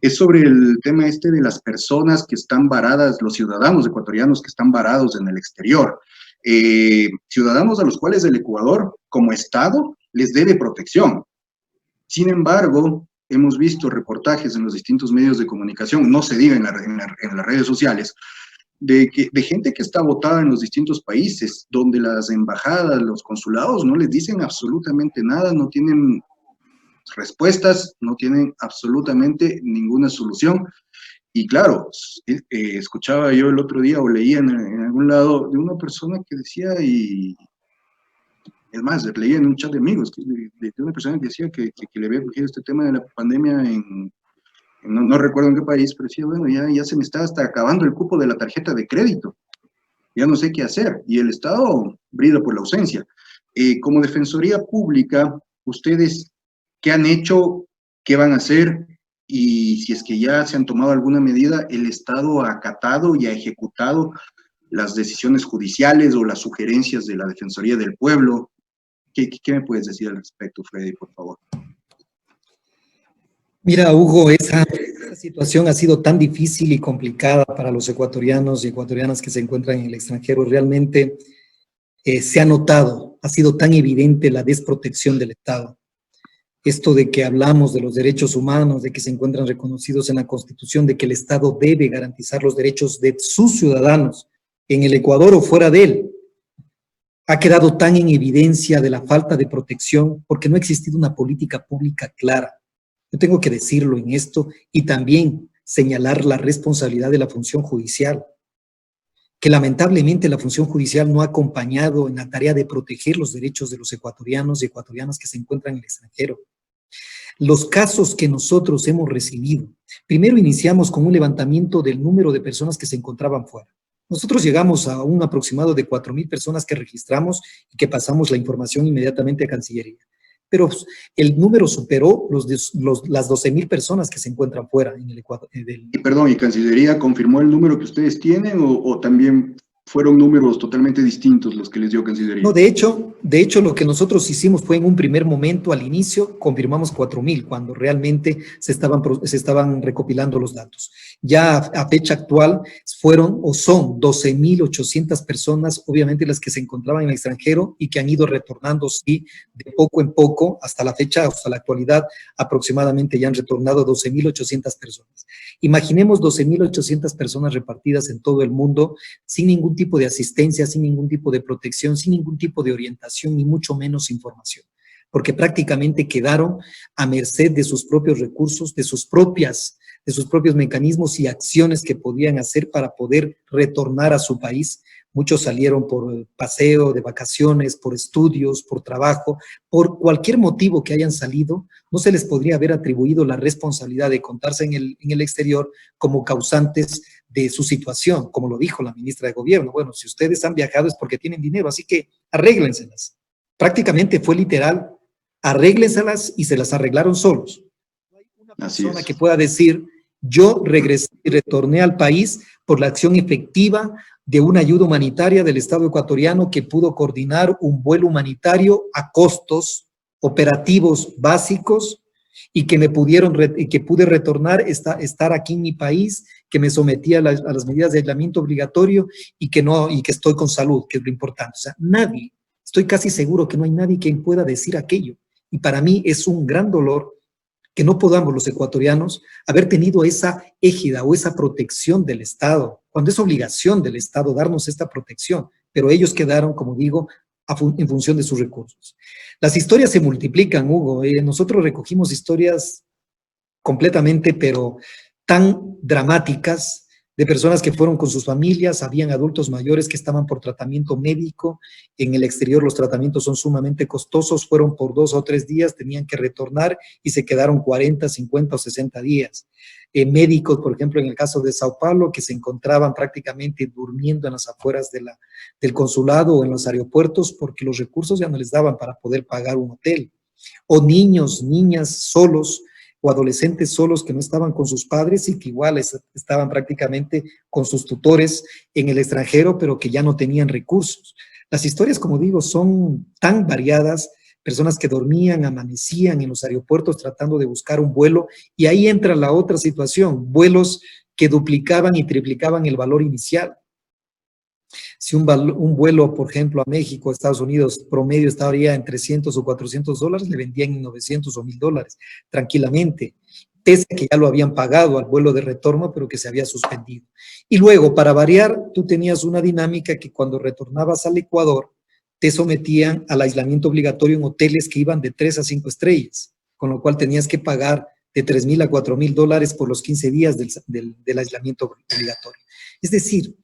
es sobre el tema de las personas que están varadas, los ciudadanos ecuatorianos que están varados en el exterior. Ciudadanos a los cuales el Ecuador, como Estado, les debe protección. Sin embargo, hemos visto reportajes en los distintos medios de comunicación, no se diga en las redes sociales, de gente que está votada en los distintos países, donde las embajadas, los consulados no les dicen absolutamente nada, no tienen respuestas, no tienen absolutamente ninguna solución. Y claro, escuchaba yo el otro día o leía en algún lado de una persona que decía, y es más, leía en un chat de amigos, de una persona que decía que le había cogido este tema de la pandemia no recuerdo en qué país, pero decía, bueno, ya se me está hasta acabando el cupo de la tarjeta de crédito, ya no sé qué hacer, y el Estado brilla por la ausencia. Como Defensoría Pública, ¿ustedes qué han hecho, qué van a hacer? Y si es que ya se han tomado alguna medida, ¿el Estado ha acatado y ha ejecutado las decisiones judiciales o las sugerencias de la Defensoría del Pueblo? ¿Qué me puedes decir al respecto, Freddy, por favor? Mira, Hugo, esa situación ha sido tan difícil y complicada para los ecuatorianos y ecuatorianas que se encuentran en el extranjero. Realmente se ha notado, ha sido tan evidente la desprotección del Estado. Esto de que hablamos de los derechos humanos, de que se encuentran reconocidos en la Constitución, de que el Estado debe garantizar los derechos de sus ciudadanos en el Ecuador o fuera de él, ha quedado tan en evidencia de la falta de protección porque no ha existido una política pública clara. Yo tengo que decirlo en esto y también señalar la responsabilidad de la función judicial, que lamentablemente la función judicial no ha acompañado en la tarea de proteger los derechos de los ecuatorianos y ecuatorianas que se encuentran en el extranjero. Los casos que nosotros hemos recibido, primero iniciamos con un levantamiento del número de personas que se encontraban fuera. Nosotros llegamos a un aproximado de 4.000 personas que registramos y que pasamos la información inmediatamente a Cancillería. pero el número superó las 12.000 personas que se encuentran fuera en el Ecuador. Y perdón, ¿y Cancillería confirmó el número que ustedes tienen o también fueron números totalmente distintos los que les dio Cancillería? No, de hecho, lo que nosotros hicimos fue en un primer momento, al inicio, confirmamos 4.000, cuando realmente se estaban recopilando los datos. Ya a fecha actual fueron o son 12.800 personas, obviamente las que se encontraban en el extranjero y que han ido retornando, sí, de poco en poco, hasta la fecha, hasta la actualidad, aproximadamente ya han retornado 12.800 personas. Imaginemos 12.800 personas repartidas en todo el mundo, sin ningún tipo de asistencia, sin ningún tipo de protección, sin ningún tipo de orientación, ni mucho menos información, porque prácticamente quedaron a merced de sus propios recursos, de sus propios mecanismos y acciones que podían hacer para poder retornar a su país. Muchos salieron por paseo, de vacaciones, por estudios, por trabajo, por cualquier motivo que hayan salido, no se les podría haber atribuido la responsabilidad de contarse en el exterior como causantes de su situación, como lo dijo la ministra de Gobierno. Bueno, si ustedes han viajado es porque tienen dinero, así que arréglenselas. Prácticamente fue literal, arréglenselas y se las arreglaron solos. No hay una persona que pueda decir, yo regresé y retorné al país por la acción efectiva de una ayuda humanitaria del Estado ecuatoriano que pudo coordinar un vuelo humanitario a costos operativos básicos y que que pude retornar, estar aquí en mi país, que me sometí a las medidas de aislamiento obligatorio y que estoy con salud, que es lo importante. O sea, nadie, estoy casi seguro que no hay nadie quien pueda decir aquello. Y para mí es un gran dolor que no podamos los ecuatorianos haber tenido esa égida o esa protección del Estado, cuando es obligación del Estado darnos esta protección, pero ellos quedaron, como digo, en función de sus recursos. Las historias se multiplican, Hugo. Nosotros recogimos historias completamente, pero tan dramáticas, de personas que fueron con sus familias, habían adultos mayores que estaban por tratamiento médico, en el exterior los tratamientos son sumamente costosos, fueron por 2 o 3 días, tenían que retornar y se quedaron 40, 50 o 60 días. Médicos, por ejemplo, en el caso de Sao Paulo, que se encontraban prácticamente durmiendo en las afueras del consulado o en los aeropuertos porque los recursos ya no les daban para poder pagar un hotel. O niños, niñas solos, o adolescentes solos que no estaban con sus padres y que igual estaban prácticamente con sus tutores en el extranjero, pero que ya no tenían recursos. Las historias, como digo, son tan variadas, personas que dormían, amanecían en los aeropuertos tratando de buscar un vuelo, y ahí entra la otra situación, vuelos que duplicaban y triplicaban el valor inicial. Si un vuelo, por ejemplo, a México, a Estados Unidos, promedio estaría en $300 o $400, le vendían en 900 o $1,000 tranquilamente, pese a que ya lo habían pagado al vuelo de retorno, pero que se había suspendido. Y luego, para variar, tú tenías una dinámica que cuando retornabas al Ecuador, te sometían al aislamiento obligatorio en hoteles que iban de 3 a 5 estrellas, con lo cual tenías que pagar de $3,000 a $4,000 por los 15 días del aislamiento obligatorio. Es decir,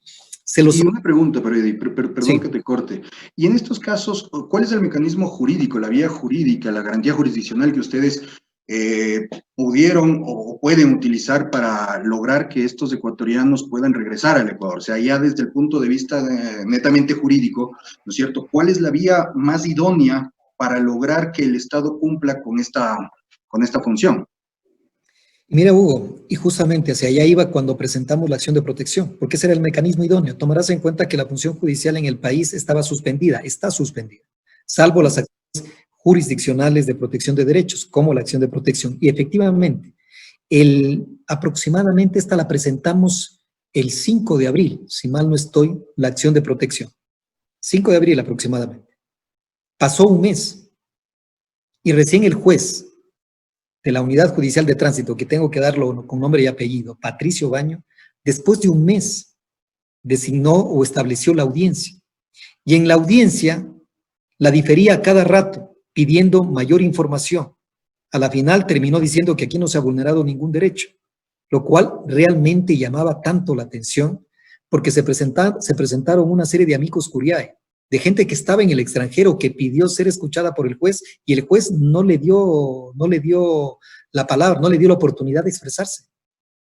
Y una pregunta, perdón sí, que te corte. Y en estos casos, ¿cuál es el mecanismo jurídico, la vía jurídica, la garantía jurisdiccional que ustedes pudieron o pueden utilizar para lograr que estos ecuatorianos puedan regresar al Ecuador? O sea, ya desde el punto de vista netamente jurídico, ¿no es cierto? ¿Cuál es la vía más idónea para lograr que el Estado cumpla con esta función? mira, Hugo, y justamente hacia allá iba cuando presentamos la acción de protección, porque ese era el mecanismo idóneo. Tomarás en cuenta que la función judicial en el país estaba suspendida, está suspendida, salvo las acciones jurisdiccionales de protección de derechos, como la acción de protección. Y efectivamente, aproximadamente esta la presentamos el 5 de abril, si mal no estoy, la acción de protección. 5 de abril aproximadamente. Pasó un mes y recién el juez de la Unidad Judicial de Tránsito, que tengo que darlo con nombre y apellido, Patricio Baño, después de un mes designó o estableció la audiencia. Y en la audiencia la difería a cada rato, pidiendo mayor información. A la final terminó diciendo que aquí no se ha vulnerado ningún derecho, lo cual realmente llamaba tanto la atención, porque se presentaron una serie de amicus curiae, de gente que estaba en el extranjero, que pidió ser escuchada por el juez, y el juez no le dio la palabra, no le dio la oportunidad de expresarse.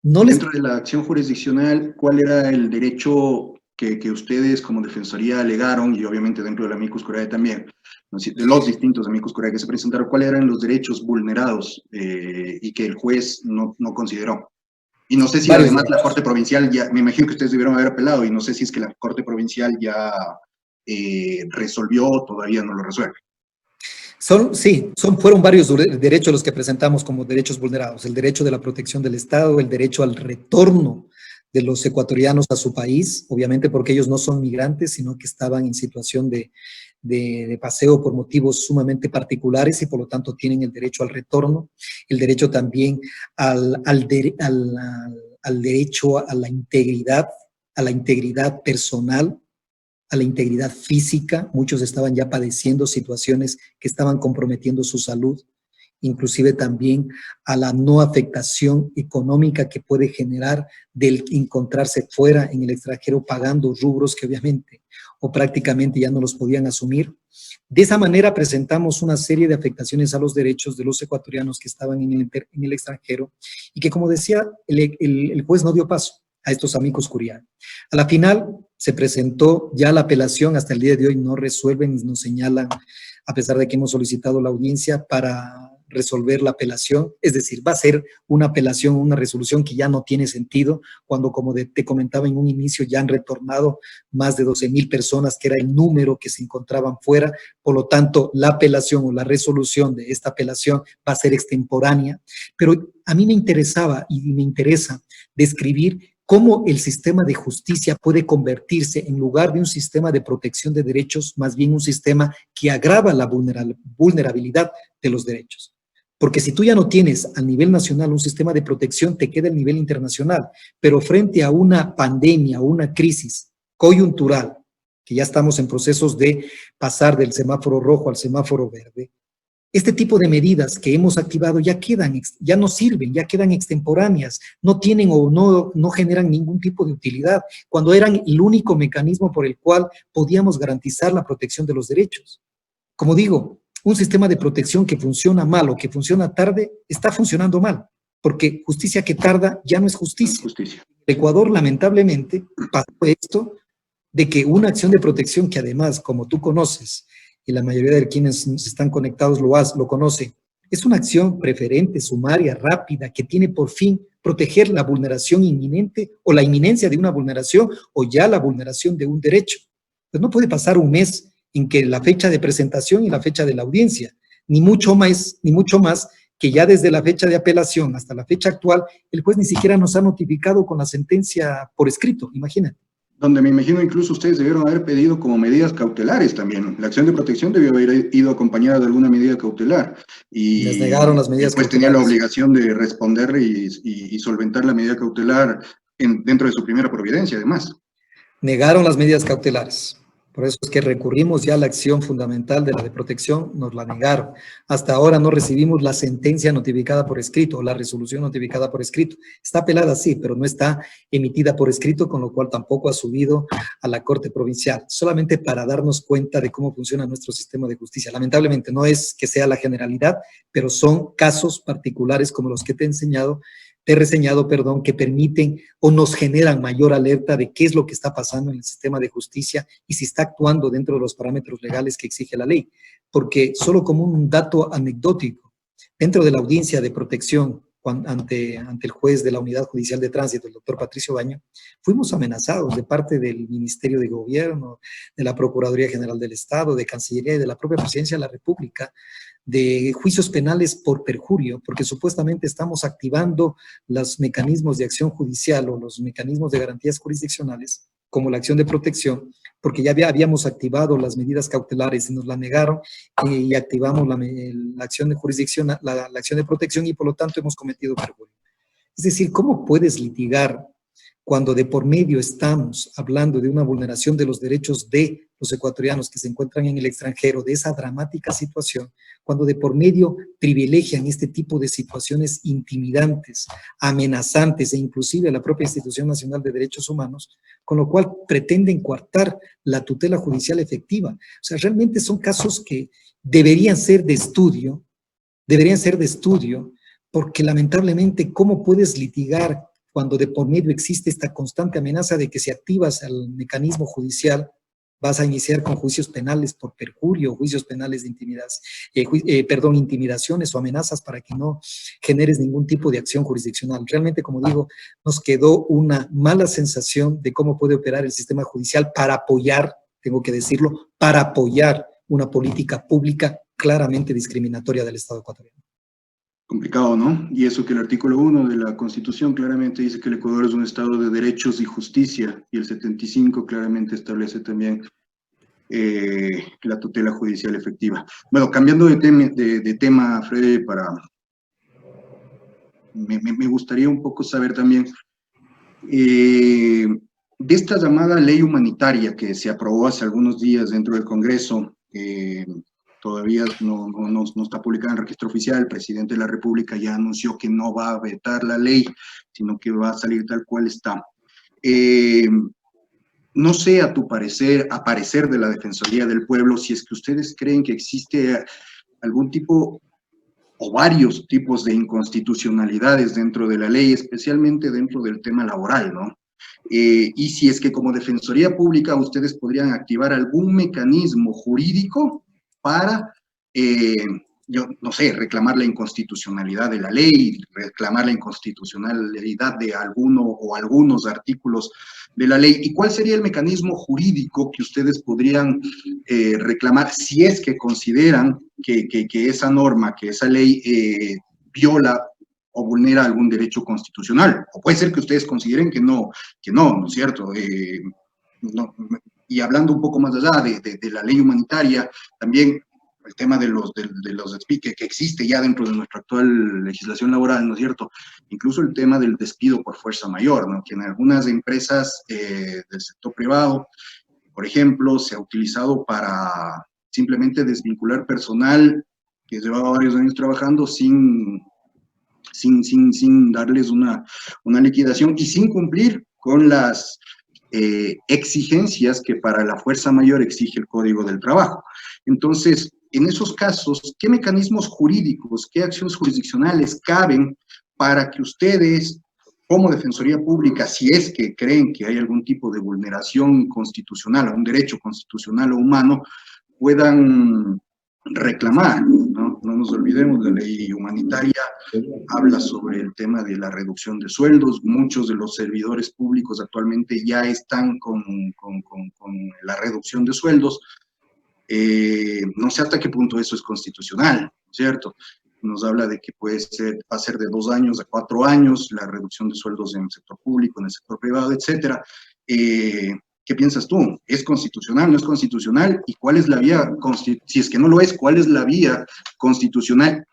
Dentro de la acción jurisdiccional, ¿cuál era el derecho que ustedes como Defensoría alegaron, y obviamente dentro de la amicus curiae también? de los distintos amicus curiae que se presentaron, cuáles eran los derechos vulnerados y que el juez no consideró. Y no sé si además la Corte Provincial ya, me imagino que ustedes debieron haber apelado, y no sé si es que la Corte Provincial ya resolvió o todavía no lo resuelve. Fueron varios derechos los que presentamos como derechos vulnerados. El derecho de la protección del Estado, el derecho al retorno de los ecuatorianos a su país, obviamente porque ellos no son migrantes, sino que estaban en situación de paseo por motivos sumamente particulares y por lo tanto tienen el derecho al retorno, el derecho también al derecho a la integridad personal, a la integridad física. Muchos estaban ya padeciendo situaciones que estaban comprometiendo su salud, inclusive también a la no afectación económica que puede generar del encontrarse fuera en el extranjero pagando rubros que obviamente o prácticamente ya no los podían asumir. De esa manera presentamos una serie de afectaciones a los derechos de los ecuatorianos que estaban en el extranjero y que, como decía, el juez no dio paso a estos amicus curiae. A la final se presentó ya la apelación, hasta el día de hoy no resuelven ni nos señalan, a pesar de que hemos solicitado la audiencia para resolver la apelación, es decir, va a ser una apelación, una resolución que ya no tiene sentido, cuando, como te comentaba en un inicio, ya han retornado más de 12,000 personas, que era el número que se encontraban fuera. Por lo tanto, la apelación o la resolución de esta apelación va a ser extemporánea, pero a mí me interesaba y me interesa describir cómo el sistema de justicia puede convertirse, en lugar de un sistema de protección de derechos, más bien un sistema que agrava la vulnerabilidad de los derechos. Porque si tú ya no tienes a nivel nacional un sistema de protección, te queda el nivel internacional. Pero frente a una pandemia o una crisis coyuntural, que ya estamos en procesos de pasar del semáforo rojo al semáforo verde, este tipo de medidas que hemos activado ya no sirven, ya quedan extemporáneas, no tienen o no generan ningún tipo de utilidad, cuando eran el único mecanismo por el cual podíamos garantizar la protección de los derechos. Como digo, un sistema de protección que funciona mal o que funciona tarde, está funcionando mal, porque justicia que tarda ya no es justicia. En Ecuador, lamentablemente, pasó esto de que una acción de protección que además, como tú conoces, y la mayoría de quienes están conectados lo conocen, es una acción preferente, sumaria, rápida, que tiene por fin proteger la vulneración inminente o la inminencia de una vulneración o ya la vulneración de un derecho. Pues no puede pasar un mes en que la fecha de presentación y la fecha de la audiencia, ni mucho más que ya desde la fecha de apelación hasta la fecha actual, el juez ni siquiera nos ha notificado con la sentencia por escrito, imagínate. Donde me imagino incluso ustedes debieron haber pedido como medidas cautelares también. La acción de protección debió haber ido acompañada de alguna medida cautelar. Y les negaron las medidas pues tenía la obligación de responderle y solventar la medida cautelar dentro de su primera providencia, además. Negaron las medidas cautelares. Por eso es que recurrimos ya a la acción fundamental de la de protección, nos la negaron. Hasta ahora no recibimos la sentencia notificada por escrito, o la resolución notificada por escrito. Está apelada, sí, pero no está emitida por escrito, con lo cual tampoco ha subido a la Corte Provincial, solamente para darnos cuenta de cómo funciona nuestro sistema de justicia. Lamentablemente no es que sea la generalidad, pero son casos particulares como los que te he reseñado, que permiten o nos generan mayor alerta de qué es lo que está pasando en el sistema de justicia y si está actuando dentro de los parámetros legales que exige la ley. Porque solo como un dato anecdótico, dentro de la audiencia de protección ante el juez de la Unidad Judicial de Tránsito, el doctor Patricio Baño, fuimos amenazados de parte del Ministerio de Gobierno, de la Procuraduría General del Estado, de Cancillería y de la propia Presidencia de la República, de juicios penales por perjurio, porque supuestamente estamos activando los mecanismos de acción judicial o los mecanismos de garantías jurisdiccionales, como la acción de protección, porque ya habíamos activado las medidas cautelares y nos la negaron y activamos la acción de jurisdicción, la acción de protección y por lo tanto hemos cometido perjurio. Es decir, ¿cómo puedes litigar cuando de por medio estamos hablando de una vulneración de los derechos de los ecuatorianos que se encuentran en el extranjero, de esa dramática situación, cuando de por medio privilegian este tipo de situaciones intimidantes, amenazantes e inclusive a la propia Institución Nacional de Derechos Humanos, con lo cual pretenden coartar la tutela judicial efectiva? O sea, realmente son casos que deberían ser de estudio, porque lamentablemente, ¿cómo puedes litigar cuando de por medio existe esta constante amenaza de que si activas el mecanismo judicial, vas a iniciar con juicios penales por perjurio, juicios penales de intimidaciones o amenazas para que no generes ningún tipo de acción jurisdiccional. Realmente, como digo, nos quedó una mala sensación de cómo puede operar el sistema judicial para apoyar, tengo que decirlo, para apoyar una política pública claramente discriminatoria del Estado ecuatoriano. Complicado, ¿no? Y eso que el artículo 1 de la Constitución claramente dice que el Ecuador es un Estado de derechos y justicia, y el 75 claramente establece también la tutela judicial efectiva. Bueno, cambiando de tema, Freddy, me gustaría un poco saber también de esta llamada ley humanitaria que se aprobó hace algunos días dentro del Congreso. Todavía no está publicada en el registro oficial. El presidente de la República ya anunció que no va a vetar la ley, sino que va a salir tal cual está. No sé, a parecer de la Defensoría del Pueblo, si es que ustedes creen que existe algún tipo o varios tipos de inconstitucionalidades dentro de la ley, especialmente dentro del tema laboral, ¿no? Y si es que como Defensoría Pública ustedes podrían activar algún mecanismo jurídico para, yo no sé, reclamar la inconstitucionalidad de la ley, reclamar la inconstitucionalidad de alguno o algunos artículos de la ley. ¿Y cuál sería el mecanismo jurídico que ustedes podrían reclamar si es que consideran que esa norma, que esa ley viola o vulnera algún derecho constitucional? O puede ser que ustedes consideren que no, ¿no es cierto? No, y hablando un poco más allá de la ley humanitaria, también el tema de los despidos que existe ya dentro de nuestra actual legislación laboral, ¿no es cierto? Incluso el tema del despido por fuerza mayor, ¿no? Que en algunas empresas del sector privado, por ejemplo, se ha utilizado para simplemente desvincular personal que llevaba varios años trabajando sin darles una liquidación y sin cumplir con las exigencias que para la fuerza mayor exige el Código del Trabajo. Entonces, en esos casos, ¿qué mecanismos jurídicos, qué acciones jurisdiccionales caben para que ustedes, como Defensoría Pública, si es que creen que hay algún tipo de vulneración constitucional, a un derecho constitucional o humano, puedan reclamar, ¿no? No nos olvidemos, la ley humanitaria habla sobre el tema de la reducción de sueldos. Muchos de los servidores públicos actualmente ya están con la reducción de sueldos. No sé hasta qué punto eso es constitucional, ¿cierto? Nos habla de que va a ser de 2 años a 4 años la reducción de sueldos en el sector público, en el sector privado, etcétera. ¿Qué piensas tú? ¿Es constitucional, no es constitucional? ¿Y cuál es la vía, si es que no lo es, cuál es la vía constitucional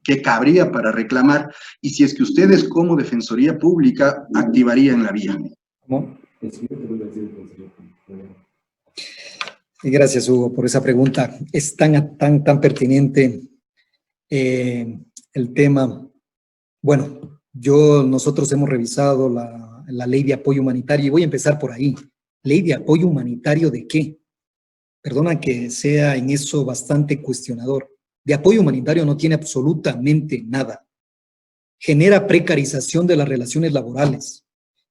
que cabría para reclamar? Y si es que ustedes como Defensoría Pública activarían la vía. ¿Cómo? Gracias, Hugo, por esa pregunta. Es tan pertinente el tema. Bueno, nosotros hemos revisado la ley de apoyo humanitario y voy a empezar por ahí. ¿Ley de apoyo humanitario de qué? Perdona que sea en eso bastante cuestionador. De apoyo humanitario no tiene absolutamente nada. Genera precarización de las relaciones laborales.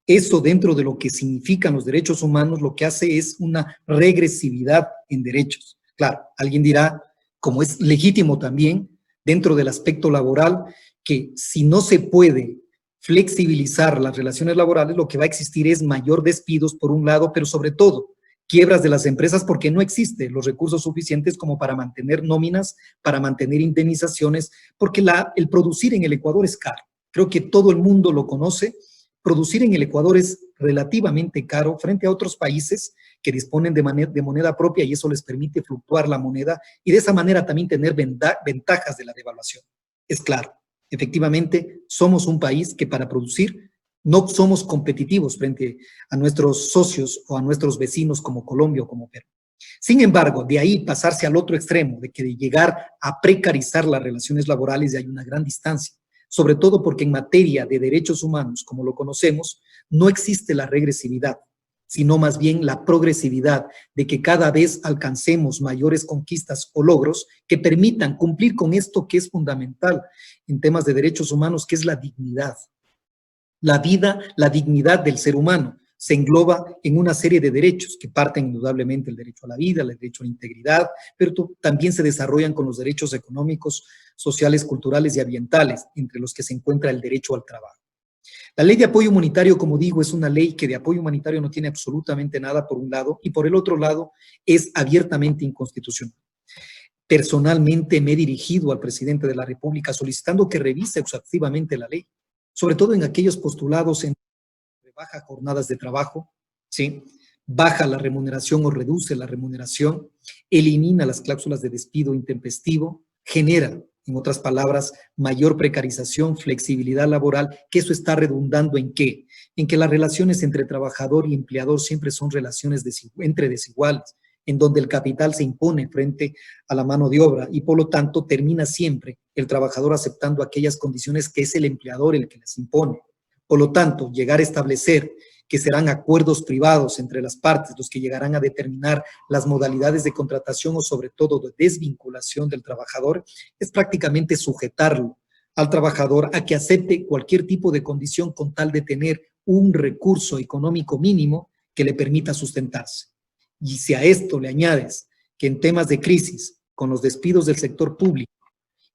Eso, dentro de lo que significan los derechos humanos, lo que hace es una regresividad en derechos. Claro, alguien dirá, como es legítimo también, dentro del aspecto laboral, que si no se puede flexibilizar las relaciones laborales, lo que va a existir es mayor despidos por un lado, pero sobre todo quiebras de las empresas porque no existen los recursos suficientes como para mantener nóminas, para mantener indemnizaciones, porque el producir en el Ecuador es caro. Creo que todo el mundo lo conoce. Producir en el Ecuador es relativamente caro frente a otros países que disponen de moneda propia y eso les permite fluctuar la moneda y de esa manera también tener ventajas de la devaluación. Es claro. Efectivamente, somos un país que para producir no somos competitivos frente a nuestros socios o a nuestros vecinos como Colombia o como Perú. Sin embargo, de ahí pasarse al otro extremo, de llegar a precarizar las relaciones laborales, hay una gran distancia, sobre todo porque en materia de derechos humanos, como lo conocemos, no existe la regresividad, sino más bien la progresividad de que cada vez alcancemos mayores conquistas o logros que permitan cumplir con esto que es fundamental en temas de derechos humanos, que es la dignidad. La vida, la dignidad del ser humano. se engloba en una serie de derechos que parten indudablemente el derecho a la vida, el derecho a la integridad, pero también se desarrollan con los derechos económicos, sociales, culturales y ambientales, entre los que se encuentra el derecho al trabajo. La ley de apoyo humanitario, como digo, es una ley que de apoyo humanitario no tiene absolutamente nada por un lado y por el otro lado es abiertamente inconstitucional. Personalmente me he dirigido al presidente de la República solicitando que revise exhaustivamente la ley, sobre todo en aquellos postulados en baja jornadas de trabajo, ¿sí? Baja la remuneración o reduce la remuneración, elimina las cláusulas de despido intempestivo, genera, en otras palabras, mayor precarización, flexibilidad laboral, que eso está redundando ¿en qué? En que las relaciones entre trabajador y empleador siempre son relaciones entre desiguales, en donde el capital se impone frente a la mano de obra y por lo tanto termina siempre el trabajador aceptando aquellas condiciones que es el empleador el que les impone. Por lo tanto, llegar a establecer que serán acuerdos privados entre las partes los que llegarán a determinar las modalidades de contratación o sobre todo de desvinculación del trabajador, es prácticamente sujetarlo al trabajador a que acepte cualquier tipo de condición con tal de tener un recurso económico mínimo que le permita sustentarse. Y si a esto le añades que en temas de crisis, con los despidos del sector público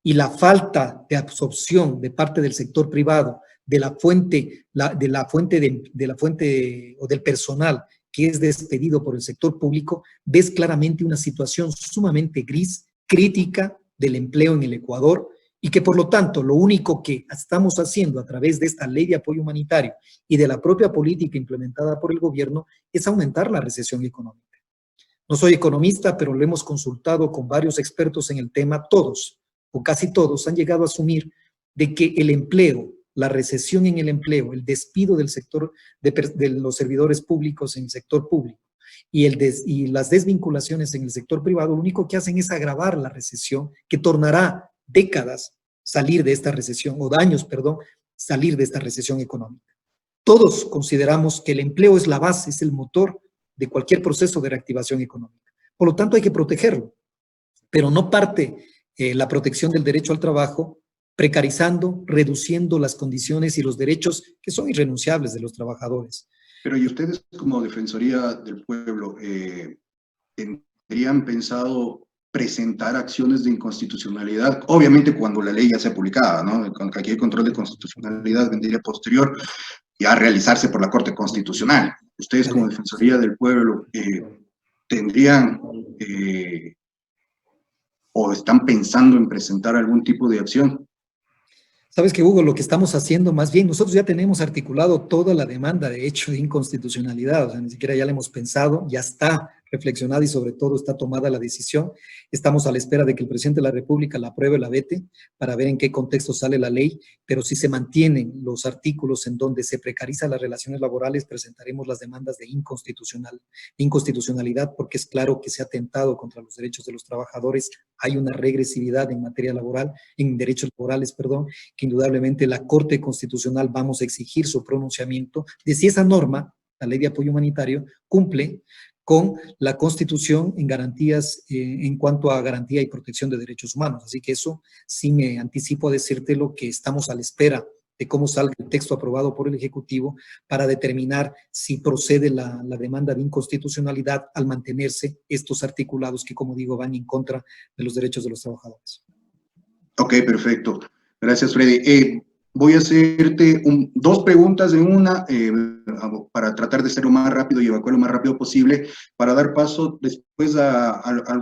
y la falta de absorción de parte del sector privado de la fuente o del personal que es despedido por el sector público, ves claramente una situación sumamente gris, crítica del empleo en el Ecuador y que por lo tanto lo único que estamos haciendo a través de esta ley de apoyo humanitario y de la propia política implementada por el gobierno es aumentar la recesión económica. No soy economista, pero lo hemos consultado con varios expertos en el tema, todos o casi todos han llegado a asumir de que el empleo, la recesión en el empleo, el despido del sector de los servidores públicos en el sector público y las desvinculaciones en el sector privado, lo único que hacen es agravar la recesión que tornará décadas salir de esta recesión, o años, perdón, salir de esta recesión económica. Todos consideramos que el empleo es la base, es el motor de cualquier proceso de reactivación económica. Por lo tanto, hay que protegerlo, pero no parte la protección del derecho al trabajo precarizando, reduciendo las condiciones y los derechos que son irrenunciables de los trabajadores. Pero ¿y ustedes como Defensoría del Pueblo tendrían pensado presentar acciones de inconstitucionalidad? Obviamente cuando la ley ya sea publicada, ¿no? Aquí el control de constitucionalidad vendría posterior ya a realizarse por la Corte Constitucional. Ustedes como Defensoría del Pueblo tendrían o están pensando en presentar algún tipo de acción. Sabes que, Hugo, lo que estamos haciendo más bien, nosotros ya tenemos articulado toda la demanda de hecho de inconstitucionalidad, o sea, ni siquiera ya la hemos pensado, ya está reflexionada y sobre todo está tomada la decisión. Estamos a la espera de que el presidente de la República la apruebe, la vete, para ver en qué contexto sale la ley, pero si se mantienen los artículos en donde se precarizan las relaciones laborales, presentaremos las demandas de inconstitucionalidad, porque es claro que se ha atentado contra los derechos de los trabajadores, hay una regresividad en materia laboral, en derechos laborales, perdón, que indudablemente la Corte Constitucional vamos a exigir su pronunciamiento de si esa norma, la ley de apoyo humanitario, cumple con la Constitución en garantías, en cuanto a garantía y protección de derechos humanos. Así que eso sí me anticipo a decirte lo que estamos a la espera de cómo salga el texto aprobado por el Ejecutivo para determinar si procede la demanda de inconstitucionalidad al mantenerse estos articulados que, como digo, van en contra de los derechos de los trabajadores. Ok, perfecto. Gracias, Freddy. Voy a hacerte dos preguntas en una para tratar de ser lo más rápido y evacuar lo más rápido posible para dar paso después a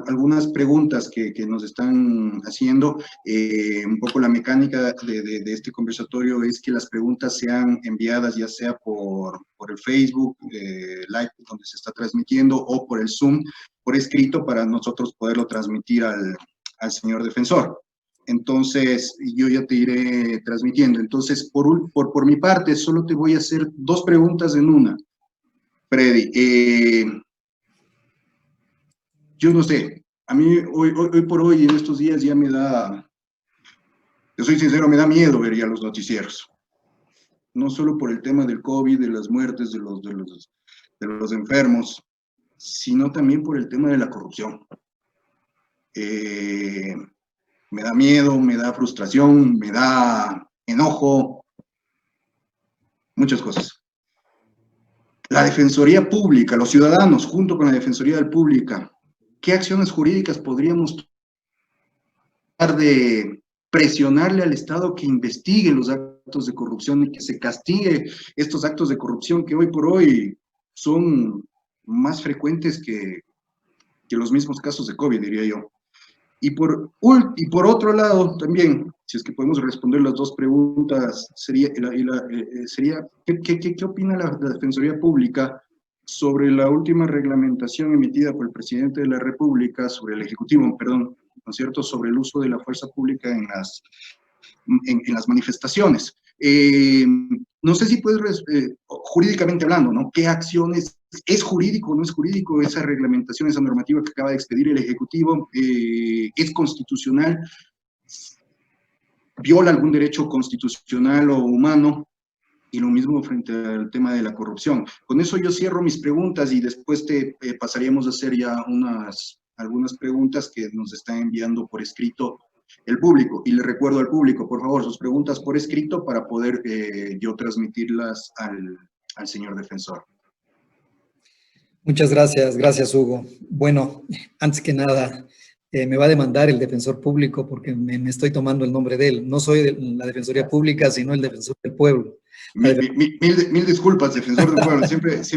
algunas preguntas que nos están haciendo. Un poco la mecánica de este conversatorio es que las preguntas sean enviadas ya sea por el Facebook Live donde se está transmitiendo o por el Zoom por escrito para nosotros poderlo transmitir al señor defensor. Entonces, yo ya te iré transmitiendo. Entonces, por mi parte, solo te voy a hacer dos preguntas en una. Freddy, yo no sé, a mí hoy por hoy, en estos días, ya me da, yo soy sincero, me da miedo ver ya los noticieros. No solo por el tema del COVID, de las muertes, de los enfermos, sino también por el tema de la corrupción. Me da miedo, me da frustración, me da enojo, muchas cosas. la Defensoría Pública, los ciudadanos, junto con la Defensoría Pública, ¿qué acciones jurídicas podríamos tratar de presionarle al Estado que investigue los actos de corrupción y que se castigue estos actos de corrupción que hoy por hoy son más frecuentes que los mismos casos de COVID, diría yo? Y por otro lado, también, si es que podemos responder las dos preguntas, sería ¿qué opina la Defensoría Pública sobre la última reglamentación emitida por el presidente de la República, sobre el Ejecutivo, perdón, ¿no es cierto?, sobre el uso de la fuerza pública en las manifestaciones? No sé si puedes, jurídicamente hablando, ¿no? ¿Qué acciones, es jurídico o no es jurídico esa reglamentación, esa normativa que acaba de expedir el Ejecutivo? ¿Es constitucional? ¿Viola algún derecho constitucional o humano? Y lo mismo frente al tema de la corrupción. Con eso yo cierro mis preguntas y después te pasaríamos a hacer ya algunas preguntas que nos está enviando por escrito el público. Y le recuerdo al público, por favor, sus preguntas por escrito para poder yo transmitirlas al señor defensor. Muchas gracias, gracias Hugo. Bueno, antes que nada, me va a demandar el defensor público porque me estoy tomando el nombre de él. No soy de la Defensoría Pública, sino el defensor del pueblo. Mil disculpas, defensor del pueblo. Siempre se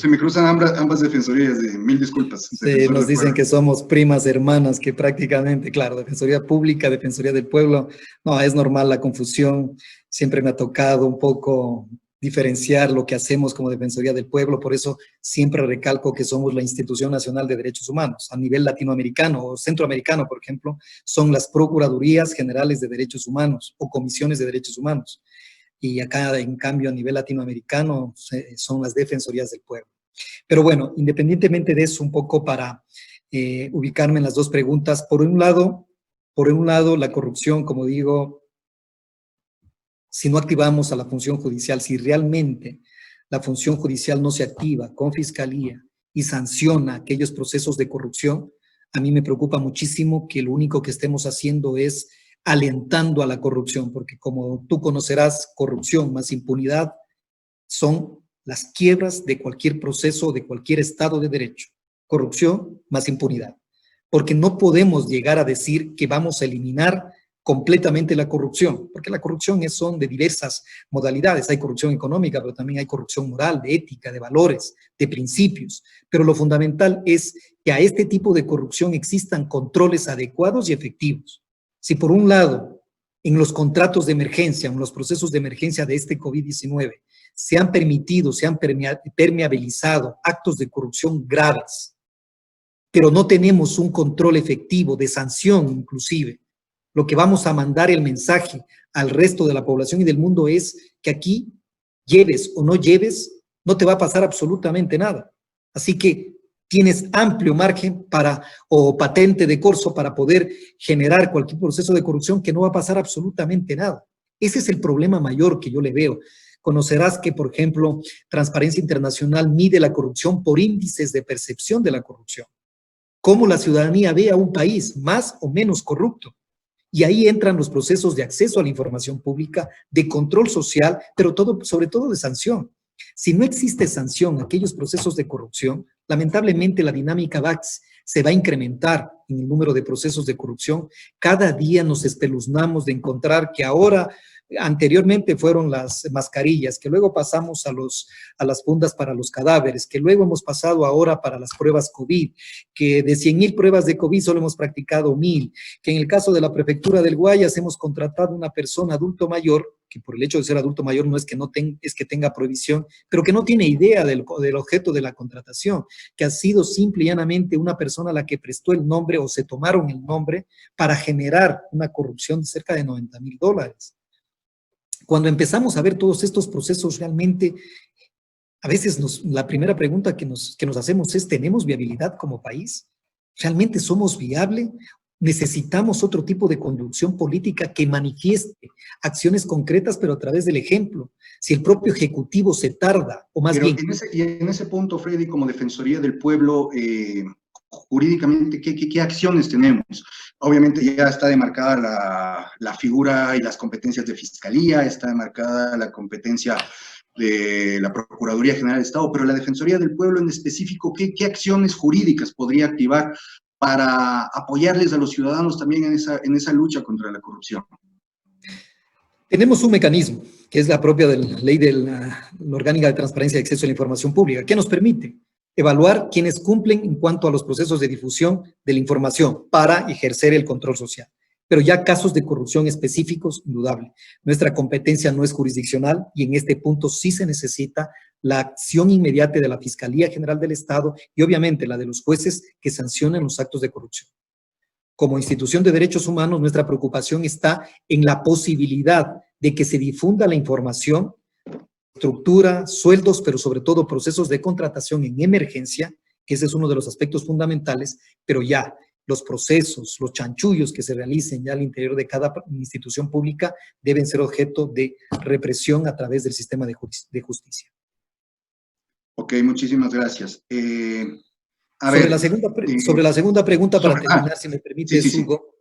me cruzan ambas defensorías. Mil disculpas. Sí, nos dicen que somos primas hermanas, que prácticamente, claro, Defensoría Pública, Defensoría del Pueblo. No, es normal la confusión. Siempre me ha tocado un poco diferenciar lo que hacemos como Defensoría del Pueblo, por eso siempre recalco que somos la Institución Nacional de Derechos Humanos. A nivel latinoamericano o centroamericano, por ejemplo, son las Procuradurías Generales de Derechos Humanos o Comisiones de Derechos Humanos. Y acá, en cambio, a nivel latinoamericano son las Defensorías del Pueblo. Pero bueno, independientemente de eso, un poco para ubicarme en las dos preguntas. Por un lado, la corrupción, como digo, si no activamos a la función judicial, si realmente la función judicial no se activa con fiscalía y sanciona aquellos procesos de corrupción, a mí me preocupa muchísimo que lo único que estemos haciendo es alentando a la corrupción, porque como tú conocerás, corrupción más impunidad son las quiebras de cualquier proceso, de cualquier Estado de Derecho. Corrupción más impunidad. Porque no podemos llegar a decir que vamos a eliminar completamente la corrupción, porque la corrupción son de diversas modalidades. Hay corrupción económica, pero también hay corrupción moral, de ética, de valores, de principios. Pero lo fundamental es que a este tipo de corrupción existan controles adecuados y efectivos. Si por un lado, en los contratos de emergencia, en los procesos de emergencia de este COVID-19, se han permitido, se han permeabilizado actos de corrupción graves, pero no tenemos un control efectivo de sanción inclusive, lo que vamos a mandar el mensaje al resto de la población y del mundo es que aquí, lleves o no lleves, no te va a pasar absolutamente nada. Así que tienes amplio margen o patente de corso para poder generar cualquier proceso de corrupción que no va a pasar absolutamente nada. Ese es el problema mayor que yo le veo. Conocerás que, por ejemplo, Transparencia Internacional mide la corrupción por índices de percepción de la corrupción. Cómo la ciudadanía ve a un país más o menos corrupto. Y ahí entran los procesos de acceso a la información pública, de control social, pero sobre todo de sanción. Si no existe sanción a aquellos procesos de corrupción, lamentablemente la dinámica se va a incrementar en el número de procesos de corrupción. Cada día nos espeluznamos de encontrar que ahora, anteriormente fueron las mascarillas, que luego pasamos a las fundas para los cadáveres, que luego hemos pasado ahora para las pruebas COVID, que de 100,000 pruebas de COVID solo hemos practicado 1,000, que en el caso de la prefectura del Guayas hemos contratado una persona adulto mayor, que por el hecho de ser adulto mayor no es que tenga prohibición, pero que no tiene idea del objeto de la contratación, que ha sido simple y llanamente una persona a la que prestó el nombre o se tomaron el nombre para generar una corrupción de cerca de $90,000. Cuando empezamos a ver todos estos procesos realmente, a veces la primera pregunta que nos hacemos es, ¿tenemos viabilidad como país? ¿Realmente somos viable? Necesitamos otro tipo de conducción política que manifieste acciones concretas, pero a través del ejemplo. Si el propio Ejecutivo se tarda, o más bien... En ese punto, Freddy, como Defensoría del Pueblo, jurídicamente, ¿qué acciones tenemos? Obviamente ya está demarcada la figura y las competencias de Fiscalía, está demarcada la competencia de la Procuraduría General del Estado, pero la Defensoría del Pueblo en específico, ¿qué acciones jurídicas podría activar para apoyarles a los ciudadanos también en esa lucha contra la corrupción? Tenemos un mecanismo, que es la propia de la ley de la Orgánica de Transparencia y Acceso a la Información Pública, que nos permite evaluar quienes cumplen en cuanto a los procesos de difusión de la información para ejercer el control social. Pero ya casos de corrupción específicos, indudable. Nuestra competencia no es jurisdiccional y en este punto sí se necesita la acción inmediata de la Fiscalía General del Estado y obviamente la de los jueces que sancionen los actos de corrupción. Como institución de derechos humanos, nuestra preocupación está en la posibilidad de que se difunda la información, estructura, sueldos, pero sobre todo procesos de contratación en emergencia, que ese es uno de los aspectos fundamentales, pero ya los procesos, los chanchullos que se realicen ya al interior de cada institución pública deben ser objeto de represión a través del sistema de justicia. Ok, muchísimas gracias. Sobre la segunda pregunta, para terminar, si me permite, Hugo,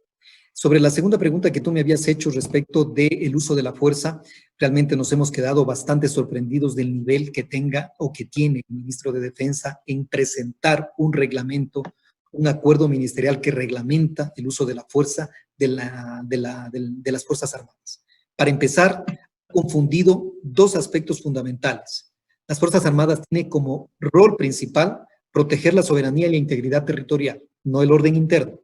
sobre la segunda pregunta que tú me habías hecho respecto del uso de la fuerza, realmente nos hemos quedado bastante sorprendidos del nivel que tenga o que tiene el ministro de Defensa en presentar un reglamento, un acuerdo ministerial que reglamenta el uso de la fuerza de las Fuerzas Armadas. Para empezar, ha confundido dos aspectos fundamentales. Las Fuerzas Armadas tienen como rol principal proteger la soberanía y la integridad territorial, no el orden interno,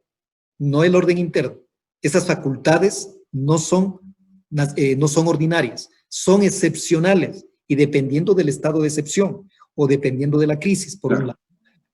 no el orden interno. Esas facultades no son ordinarias, son excepcionales y dependiendo del estado de excepción o dependiendo de la crisis, por un lado.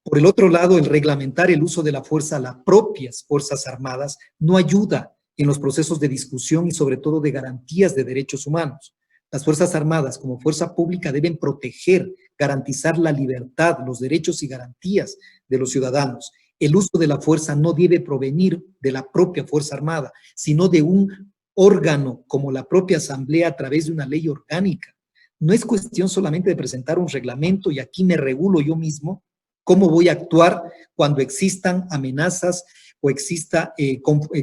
Por el otro lado, el reglamentar el uso de la fuerza a las propias Fuerzas Armadas no ayuda en los procesos de discusión y sobre todo de garantías de derechos humanos. Las Fuerzas Armadas como fuerza pública deben proteger, garantizar la libertad, los derechos y garantías de los ciudadanos. El uso de la fuerza no debe provenir de la propia Fuerza Armada, sino de un órgano como la propia Asamblea a través de una ley orgánica. No es cuestión solamente de presentar un reglamento y aquí me regulo yo mismo cómo voy a actuar cuando existan amenazas o exista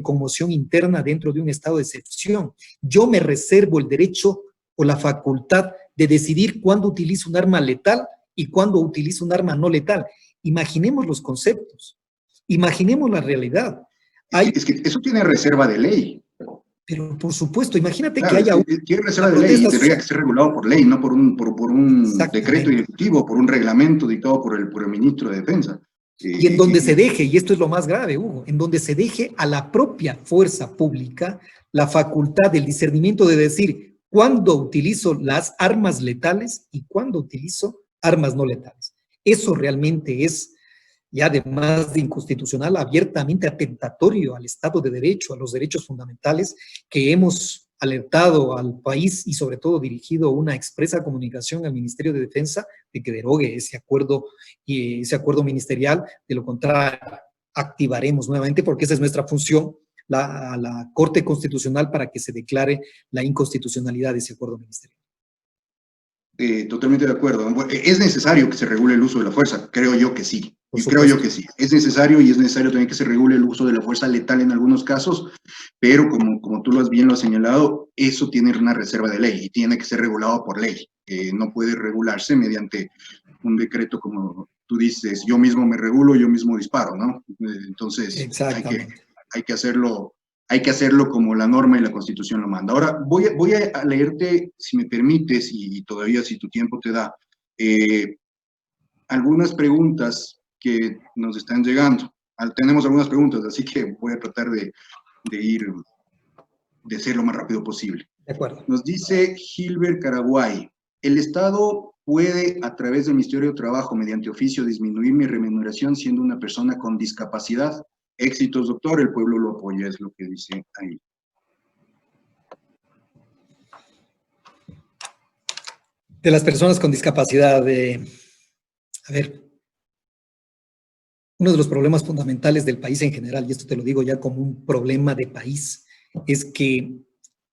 conmoción interna dentro de un estado de excepción. Yo me reservo el derecho o la facultad de decidir cuándo utilizo un arma letal y cuándo utilizo un arma no letal. Imaginemos los conceptos, imaginemos la realidad. Es que eso tiene reserva de ley. Pero por supuesto, imagínate claro, que haya... tiene reserva de ley y tendría que ser regulado por ley, no por un decreto ejecutivo, por un reglamento dictado por el ministro de Defensa. Y en donde se deje, y esto es lo más grave, Hugo, en donde se deje a la propia fuerza pública la facultad del discernimiento de decir cuándo utilizo las armas letales y cuándo utilizo armas no letales. Eso realmente es, ya además de inconstitucional, abiertamente atentatorio al Estado de Derecho, a los derechos fundamentales, que hemos alertado al país y sobre todo dirigido una expresa comunicación al Ministerio de Defensa de que derogue ese acuerdo ministerial. De lo contrario, activaremos nuevamente, porque esa es nuestra función, la Corte Constitucional para que se declare la inconstitucionalidad de ese acuerdo ministerial. Totalmente de acuerdo. ¿Es necesario que se regule el uso de la fuerza? Creo yo que sí. Creo yo que sí. Es necesario y es necesario también que se regule el uso de la fuerza letal en algunos casos, pero como tú bien lo has señalado, eso tiene una reserva de ley y tiene que ser regulado por ley. No puede regularse mediante un decreto como tú dices, yo mismo me regulo, yo mismo disparo, ¿no? Entonces hay que hacerlo como la norma y la Constitución lo manda. Ahora, voy a leerte, si me permites, y todavía si tu tiempo te da, algunas preguntas que nos están llegando. Tenemos algunas preguntas, así que voy a tratar de ser lo más rápido posible. De acuerdo. Nos dice Gilbert Caraguay, ¿el Estado puede, a través del Ministerio de Trabajo, mediante oficio, disminuir mi remuneración siendo una persona con discapacidad? Éxitos, doctor, el pueblo lo apoya, es lo que dice ahí. De las personas con discapacidad, a ver, uno de los problemas fundamentales del país en general, y esto te lo digo ya como un problema de país, es que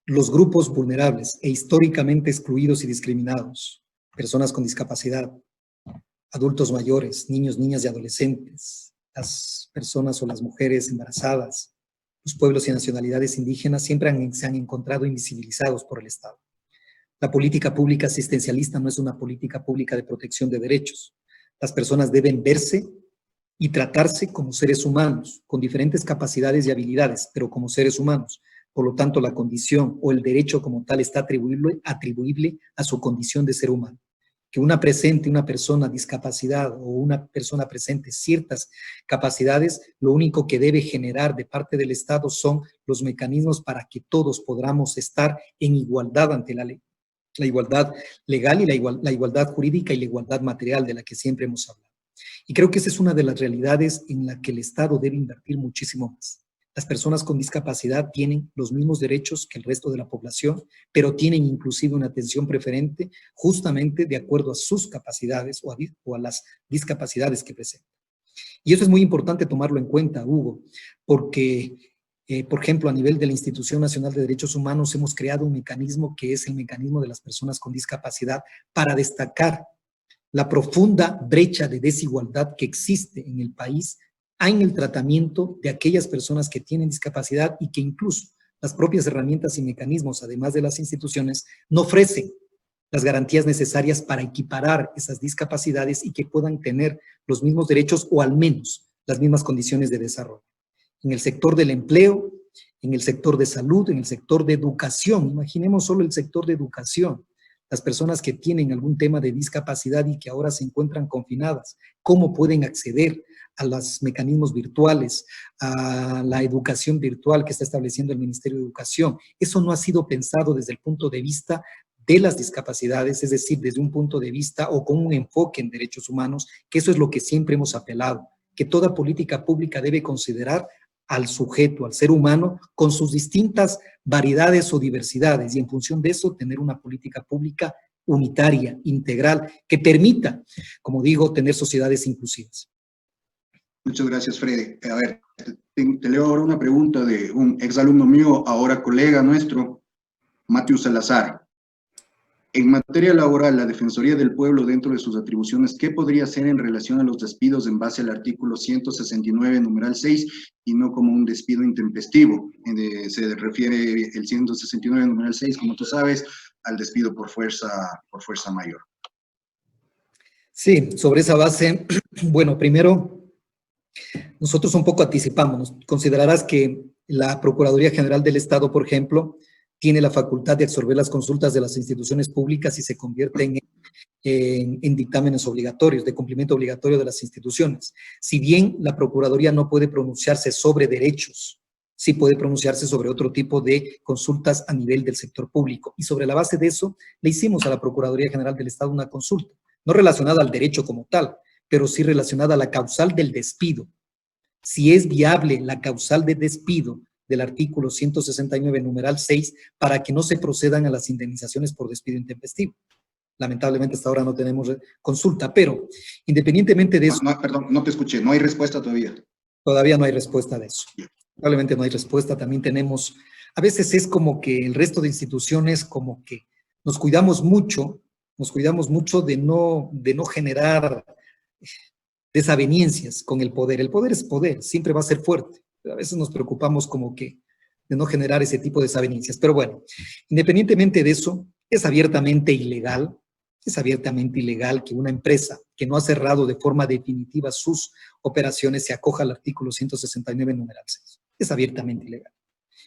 los grupos vulnerables e históricamente excluidos y discriminados, personas con discapacidad, adultos mayores, niños, niñas y adolescentes, las personas o las mujeres embarazadas, los pueblos y nacionalidades indígenas siempre se han encontrado invisibilizados por el Estado. La política pública asistencialista no es una política pública de protección de derechos. Las personas deben verse y tratarse como seres humanos, con diferentes capacidades y habilidades, pero como seres humanos. Por lo tanto, la condición o el derecho como tal está atribuible a su condición de ser humano. Que una persona discapacidad o una persona presente ciertas capacidades, lo único que debe generar de parte del Estado son los mecanismos para que todos podamos estar en igualdad ante la ley. La igualdad legal y la igualdad jurídica y la igualdad material de la que siempre hemos hablado. Y creo que esa es una de las realidades en la que el Estado debe invertir muchísimo más. Las personas con discapacidad tienen los mismos derechos que el resto de la población, pero tienen inclusive una atención preferente justamente de acuerdo a sus capacidades o a las discapacidades que presentan. Y eso es muy importante tomarlo en cuenta, Hugo, porque, por ejemplo, a nivel de la Institución Nacional de Derechos Humanos hemos creado un mecanismo que es el mecanismo de las personas con discapacidad para destacar la profunda brecha de desigualdad que existe en el país en el tratamiento de aquellas personas que tienen discapacidad y que incluso las propias herramientas y mecanismos, además de las instituciones, no ofrecen las garantías necesarias para equiparar esas discapacidades y que puedan tener los mismos derechos o al menos las mismas condiciones de desarrollo. En el sector del empleo, en el sector de salud, en el sector de educación, imaginemos solo el sector de educación. Las personas que tienen algún tema de discapacidad y que ahora se encuentran confinadas, ¿cómo pueden acceder a los mecanismos virtuales, a la educación virtual que está estableciendo el Ministerio de Educación? Eso no ha sido pensado desde el punto de vista de las discapacidades, es decir, desde un punto de vista o con un enfoque en derechos humanos, que eso es lo que siempre hemos apelado, que toda política pública debe considerar al sujeto, al ser humano, con sus distintas variedades o diversidades, y en función de eso tener una política pública unitaria, integral, que permita, como digo, tener sociedades inclusivas. Muchas gracias, Freddy. A ver, te leo ahora una pregunta de un exalumno mío, ahora colega nuestro, Matthew Salazar. En materia laboral, la Defensoría del Pueblo, dentro de sus atribuciones, ¿qué podría hacer en relación a los despidos en base al artículo 169, numeral 6, y no como un despido intempestivo? Se refiere el 169, numeral 6, como tú sabes, al despido por fuerza mayor. Sí, sobre esa base, bueno, primero, nosotros un poco anticipamos. Considerarás que la Procuraduría General del Estado, por ejemplo, tiene la facultad de absorber las consultas de las instituciones públicas y se convierten en dictámenes obligatorios, de cumplimiento obligatorio de las instituciones. Si bien la Procuraduría no puede pronunciarse sobre derechos, sí puede pronunciarse sobre otro tipo de consultas a nivel del sector público. Y sobre la base de eso, le hicimos a la Procuraduría General del Estado una consulta, no relacionada al derecho como tal, pero sí relacionada a la causal del despido. Si es viable la causal de despido del artículo 169, numeral 6, para que no se procedan a las indemnizaciones por despido intempestivo. Lamentablemente hasta ahora no tenemos consulta, pero independientemente de eso... Perdón, no te escuché, no hay respuesta todavía. Todavía no hay respuesta de eso. Probablemente no hay respuesta. También tenemos, a veces es como que el resto de instituciones como que nos cuidamos mucho de no generar desavenencias con el poder. El poder es poder, siempre va a ser fuerte. Pero a veces nos preocupamos como que de no generar ese tipo de desavenencias. Pero bueno, independientemente de eso, es abiertamente ilegal que una empresa que no ha cerrado de forma definitiva sus operaciones se acoja al artículo 169, numeral 6. Es abiertamente ilegal.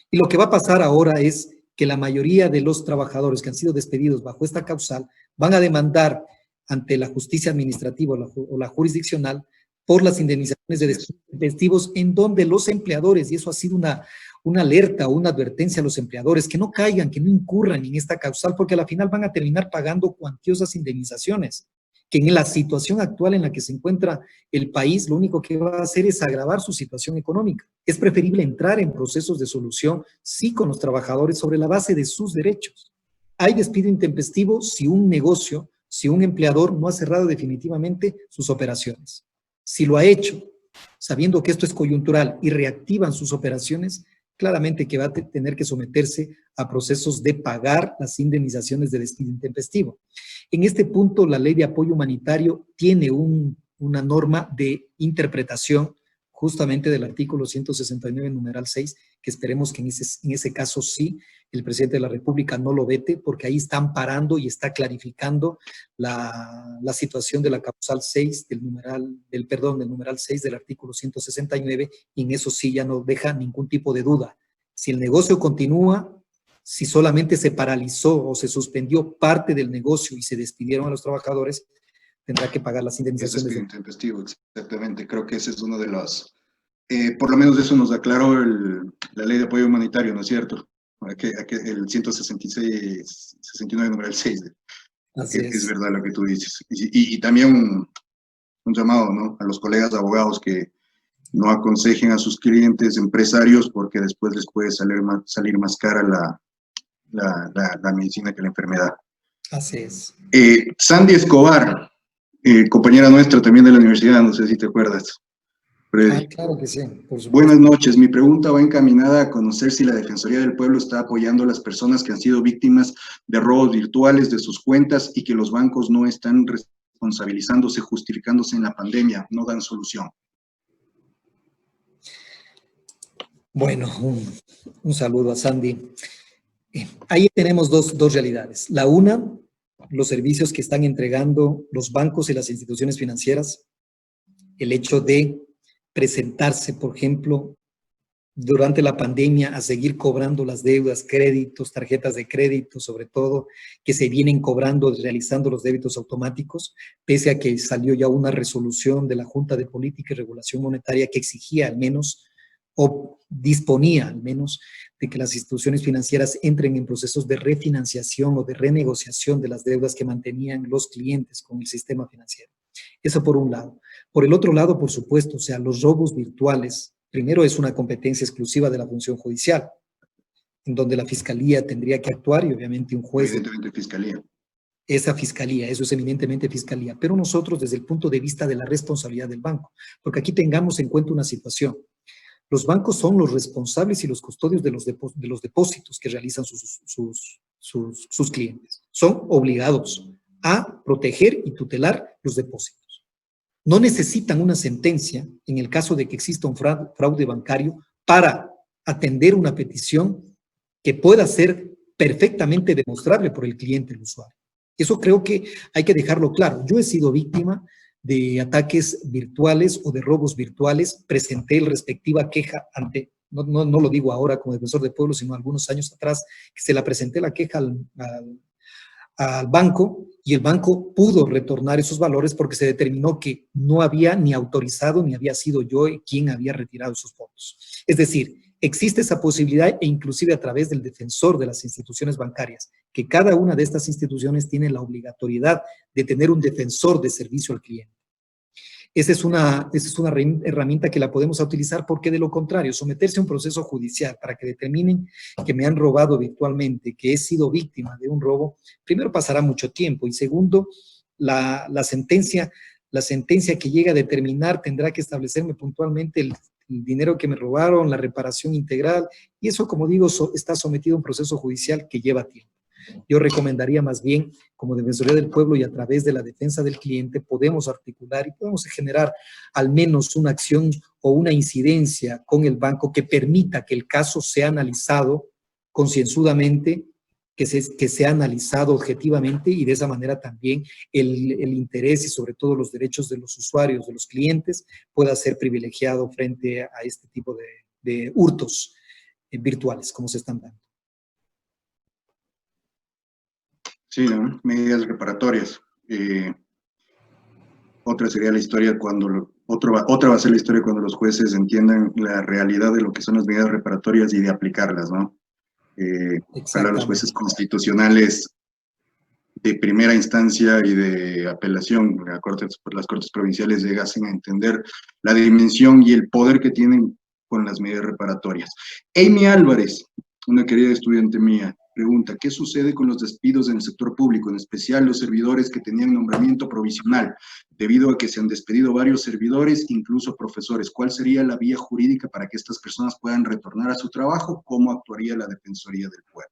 Y lo que va a pasar ahora es que la mayoría de los trabajadores que han sido despedidos bajo esta causal van a demandar ante la justicia administrativa o la jurisdiccional por las indemnizaciones de despidos intempestivos, en donde los empleadores, y eso ha sido una alerta o una advertencia a los empleadores, que no caigan, que no incurran en esta causal, porque a la final van a terminar pagando cuantiosas indemnizaciones, que en la situación actual en la que se encuentra el país, lo único que va a hacer es agravar su situación económica. Es preferible entrar en procesos de solución, sí, con los trabajadores sobre la base de sus derechos. Hay despido intempestivo si un negocio, si un empleador no ha cerrado definitivamente sus operaciones. Si lo ha hecho, sabiendo que esto es coyuntural y reactivan sus operaciones, claramente que va a tener que someterse a procesos de pagar las indemnizaciones de despido intempestivo. En este punto, la Ley de Apoyo Humanitario tiene una norma de interpretación justamente del artículo 169, numeral 6, que esperemos que en ese caso sí, el presidente de la República no lo vete, porque ahí está amparando y está clarificando la situación de la causal 6 del numeral 6 del artículo 169, y en eso sí ya no deja ningún tipo de duda. Si el negocio continúa, si solamente se paralizó o se suspendió parte del negocio y se despidieron a los trabajadores, tendrá que pagar las indemnizaciones. Es intempestivo, exactamente. Creo que ese es uno de los... por lo menos eso nos aclaró la ley de apoyo humanitario, ¿no es cierto? El 166, 69, numeral 6. Así es. Es verdad lo que tú dices. Y también un llamado, ¿no?, a los colegas abogados que no aconsejen a sus clientes empresarios, porque después les puede salir más cara la medicina que la enfermedad. Así es. Sandy Escobar, compañera nuestra también de la universidad, no sé si te acuerdas. Claro que sí, por supuesto. Buenas noches, mi pregunta va encaminada a conocer si la Defensoría del Pueblo está apoyando a las personas que han sido víctimas de robos virtuales de sus cuentas y que los bancos no están responsabilizándose, justificándose en la pandemia, no dan solución. Bueno, un saludo a Sandy. Ahí tenemos dos realidades. La una, los servicios que están entregando los bancos y las instituciones financieras, el hecho de presentarse, por ejemplo, durante la pandemia a seguir cobrando las deudas, créditos, tarjetas de crédito, sobre todo, que se vienen cobrando, realizando los débitos automáticos, pese a que salió ya una resolución de la Junta de Política y Regulación Monetaria que exigía al menos, o disponía al menos, de que las instituciones financieras entren en procesos de refinanciación o de renegociación de las deudas que mantenían los clientes con el sistema financiero. Eso por un lado. Por el otro lado, por supuesto, o sea, los robos virtuales, primero es una competencia exclusiva de la función judicial, en donde la fiscalía tendría que actuar y obviamente un juez... Evidentemente fiscalía. Esa fiscalía, eso es eminentemente fiscalía, pero nosotros desde el punto de vista de la responsabilidad del banco, porque aquí tengamos en cuenta una situación. Los bancos son los responsables y los custodios de los depósitos que realizan sus clientes. Son obligados a proteger y tutelar los depósitos. No necesitan una sentencia en el caso de que exista un fraude bancario para atender una petición que pueda ser perfectamente demostrable por el cliente, el usuario. Eso creo que hay que dejarlo claro. Yo he sido víctima de ataques virtuales o de robos virtuales, presenté la respectiva queja ante, no lo digo ahora como defensor del pueblo, sino algunos años atrás, que se la presenté la queja al banco y el banco pudo retornar esos valores porque se determinó que no había ni autorizado ni había sido yo quien había retirado esos fondos. Es decir, existe esa posibilidad e inclusive a través del defensor de las instituciones bancarias, que cada una de estas instituciones tiene la obligatoriedad de tener un defensor de servicio al cliente. Esa es una herramienta que la podemos utilizar porque de lo contrario, someterse a un proceso judicial para que determinen que me han robado virtualmente, que he sido víctima de un robo, primero pasará mucho tiempo y segundo, la sentencia que llega a determinar tendrá que establecerme puntualmente el dinero que me robaron, la reparación integral y eso, como digo, está sometido a un proceso judicial que lleva tiempo. Yo recomendaría más bien, como Defensoría del Pueblo y a través de la defensa del cliente, podemos articular y podemos generar al menos una acción o una incidencia con el banco que permita que el caso sea analizado concienzudamente, que sea analizado objetivamente y de esa manera también el interés y sobre todo los derechos de los usuarios, de los clientes, pueda ser privilegiado frente a este tipo de hurtos virtuales como se están dando. Sí, ¿no? Medidas reparatorias. Otra sería la historia cuando, otra va a ser la historia cuando los jueces entiendan la realidad de lo que son las medidas reparatorias y de aplicarlas, ¿no? Para los jueces constitucionales de primera instancia y de apelación, las cortes provinciales llegasen a entender la dimensión y el poder que tienen con las medidas reparatorias. Amy Álvarez, una querida estudiante mía, pregunta, ¿qué sucede con los despidos en el sector público, en especial los servidores que tenían nombramiento provisional, debido a que se han despedido varios servidores, incluso profesores? ¿Cuál sería la vía jurídica para que estas personas puedan retornar a su trabajo? ¿Cómo actuaría la Defensoría del Pueblo?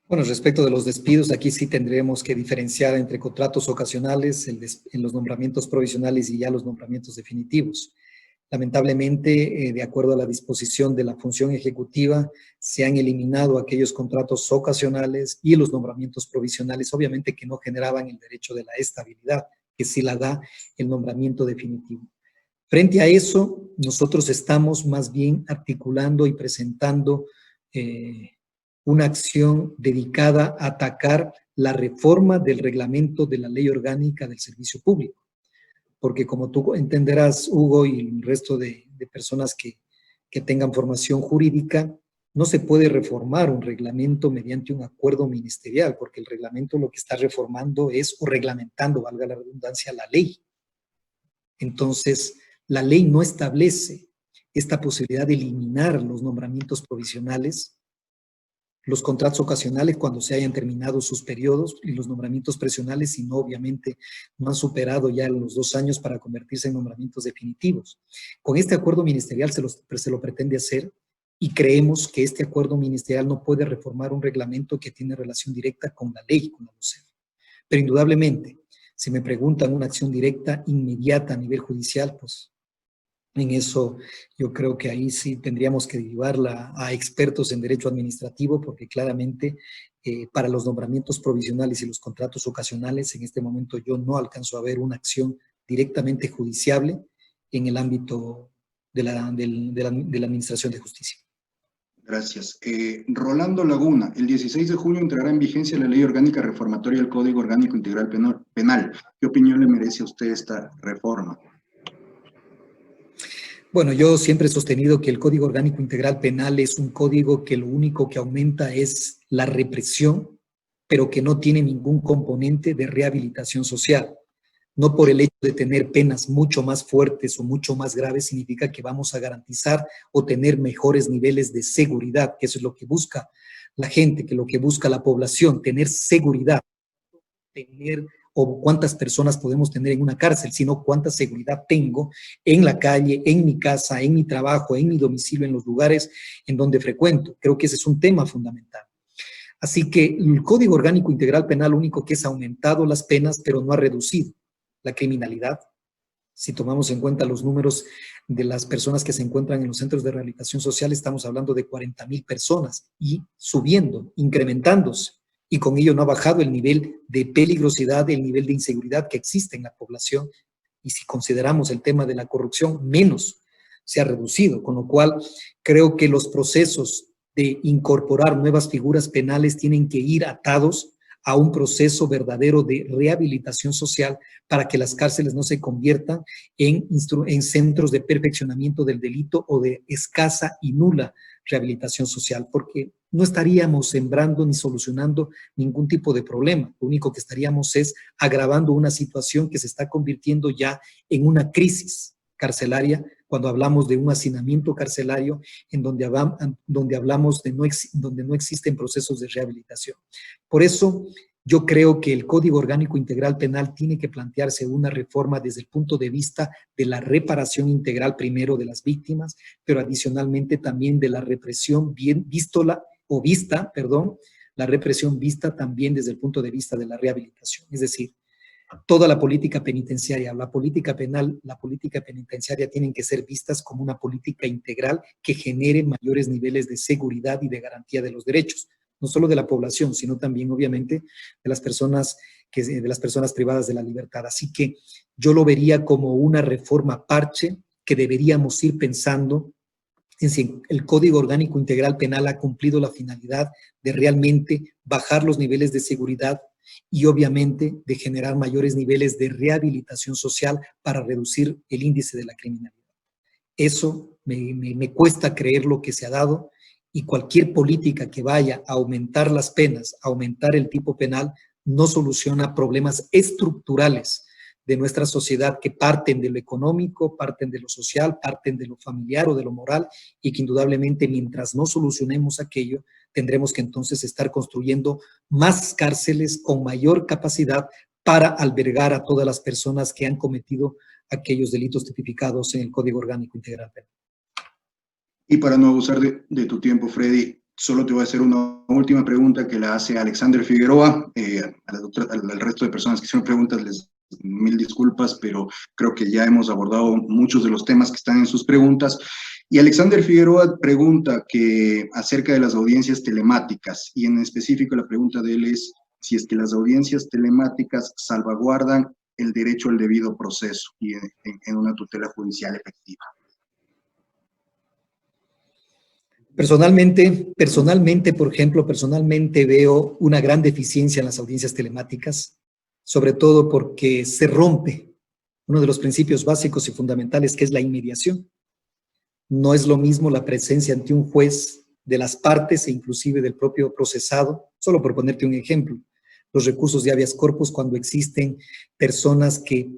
Bueno, respecto de los despidos, aquí sí tendremos que diferenciar entre contratos ocasionales, en los nombramientos provisionales y ya los nombramientos definitivos. Lamentablemente, de acuerdo a la disposición de la función ejecutiva, se han eliminado aquellos contratos ocasionales y los nombramientos provisionales, obviamente que no generaban el derecho de la estabilidad, que sí la da el nombramiento definitivo. Frente a eso, nosotros estamos más bien articulando y presentando una acción dedicada a atacar la reforma del reglamento de la Ley Orgánica del Servicio Público. Porque como tú entenderás, Hugo, y el resto de personas que tengan formación jurídica, no se puede reformar un reglamento mediante un acuerdo ministerial, porque el reglamento lo que está reformando es, o reglamentando, valga la redundancia, la ley. Entonces, la ley no establece esta posibilidad de eliminar los nombramientos provisionales, los contratos ocasionales cuando se hayan terminado sus periodos y los nombramientos presionales si no, obviamente, no han superado ya los 2 años para convertirse en nombramientos definitivos. Con este acuerdo ministerial se lo pretende hacer y creemos que este acuerdo ministerial no puede reformar un reglamento que tiene relación directa con la ley, con la LUCEF. Pero indudablemente, si me preguntan una acción directa, inmediata a nivel judicial, pues en eso yo creo que ahí sí tendríamos que derivarla a expertos en derecho administrativo, porque claramente para los nombramientos provisionales y los contratos ocasionales, en este momento yo no alcanzo a ver una acción directamente judiciable en el ámbito de la Administración de Justicia. Gracias. Rolando Laguna, el 16 de junio entrará en vigencia la Ley Orgánica Reformatoria del Código Orgánico Integral Penal. ¿Qué opinión le merece a usted esta reforma? Bueno, yo siempre he sostenido que el Código Orgánico Integral Penal es un código que lo único que aumenta es la represión, pero que no tiene ningún componente de rehabilitación social. No por el hecho de tener penas mucho más fuertes o mucho más graves significa que vamos a garantizar o tener mejores niveles de seguridad, que eso es lo que busca la gente, que lo que busca la población, tener seguridad, tener o cuántas personas podemos tener en una cárcel, sino cuánta seguridad tengo en la calle, en mi casa, en mi trabajo, en mi domicilio, en los lugares en donde frecuento. Creo que ese es un tema fundamental. Así que el Código Orgánico Integral Penal lo único que es ha aumentado las penas, pero no ha reducido la criminalidad. Si tomamos en cuenta los números de las personas que se encuentran en los centros de rehabilitación social, estamos hablando de 40,000 personas y subiendo, incrementándose. Y con ello no ha bajado el nivel de peligrosidad, el nivel de inseguridad que existe en la población. Y si consideramos el tema de la corrupción, menos se ha reducido. Con lo cual, creo que los procesos de incorporar nuevas figuras penales tienen que ir atados a un proceso verdadero de rehabilitación social para que las cárceles no se conviertan en centros de perfeccionamiento del delito o de escasa y nula rehabilitación social, porque no estaríamos sembrando ni solucionando ningún tipo de problema. Lo único que estaríamos es agravando una situación que se está convirtiendo ya en una crisis carcelaria cuando hablamos de un hacinamiento carcelario en donde hablamos de donde no existen procesos de rehabilitación. Por eso yo creo que el Código Orgánico Integral Penal tiene que plantearse una reforma desde el punto de vista de la reparación integral primero de las víctimas, pero adicionalmente también de la represión la represión vista también desde el punto de vista de la rehabilitación. Es decir, toda la política penitenciaria, la política penal, la política penitenciaria tienen que ser vistas como una política integral que genere mayores niveles de seguridad y de garantía de los derechos, no solo de la población, sino también, obviamente, de las personas privadas de la libertad. Así que yo lo vería como una reforma parche que deberíamos ir pensando en si el Código Orgánico Integral Penal ha cumplido la finalidad de realmente bajar los niveles de seguridad y obviamente de generar mayores niveles de rehabilitación social para reducir el índice de la criminalidad. Eso me cuesta creer lo que se ha dado, y cualquier política que vaya a aumentar las penas, a aumentar el tipo penal, no soluciona problemas estructurales de nuestra sociedad que parten de lo económico, parten de lo social, parten de lo familiar o de lo moral, y que indudablemente mientras no solucionemos aquello, tendremos que entonces estar construyendo más cárceles con mayor capacidad para albergar a todas las personas que han cometido aquellos delitos tipificados en el Código Orgánico Integral Penal. Y para no abusar de tu tiempo, Freddy, solo te voy a hacer una última pregunta que la hace Alexander Figueroa. Al resto de personas que hicieron preguntas les Mil disculpas, pero creo que ya hemos abordado muchos de los temas que están en sus preguntas. Y Alexander Figueroa pregunta acerca de las audiencias telemáticas, y en específico la pregunta de él es si es que las audiencias telemáticas salvaguardan el derecho al debido proceso y en una tutela judicial efectiva. Personalmente, por ejemplo, veo una gran deficiencia en las audiencias telemáticas, sobre todo porque se rompe uno de los principios básicos y fundamentales, que es la inmediación. No es lo mismo la presencia ante un juez de las partes e inclusive del propio procesado, solo por ponerte un ejemplo. Los recursos de habeas corpus, cuando existen personas que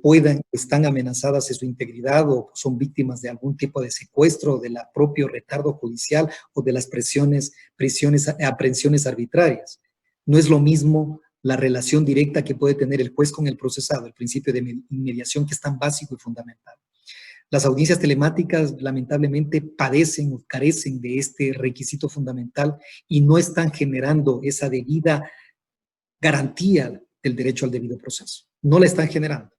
están amenazadas en su integridad o son víctimas de algún tipo de secuestro, de la propio retardo judicial o de las aprehensiones arbitrarias. No es lo mismo la relación directa que puede tener el juez con el procesado, el principio de inmediación, que es tan básico y fundamental. Las audiencias telemáticas lamentablemente padecen o carecen de este requisito fundamental y no están generando esa debida garantía del derecho al debido proceso. No la están generando.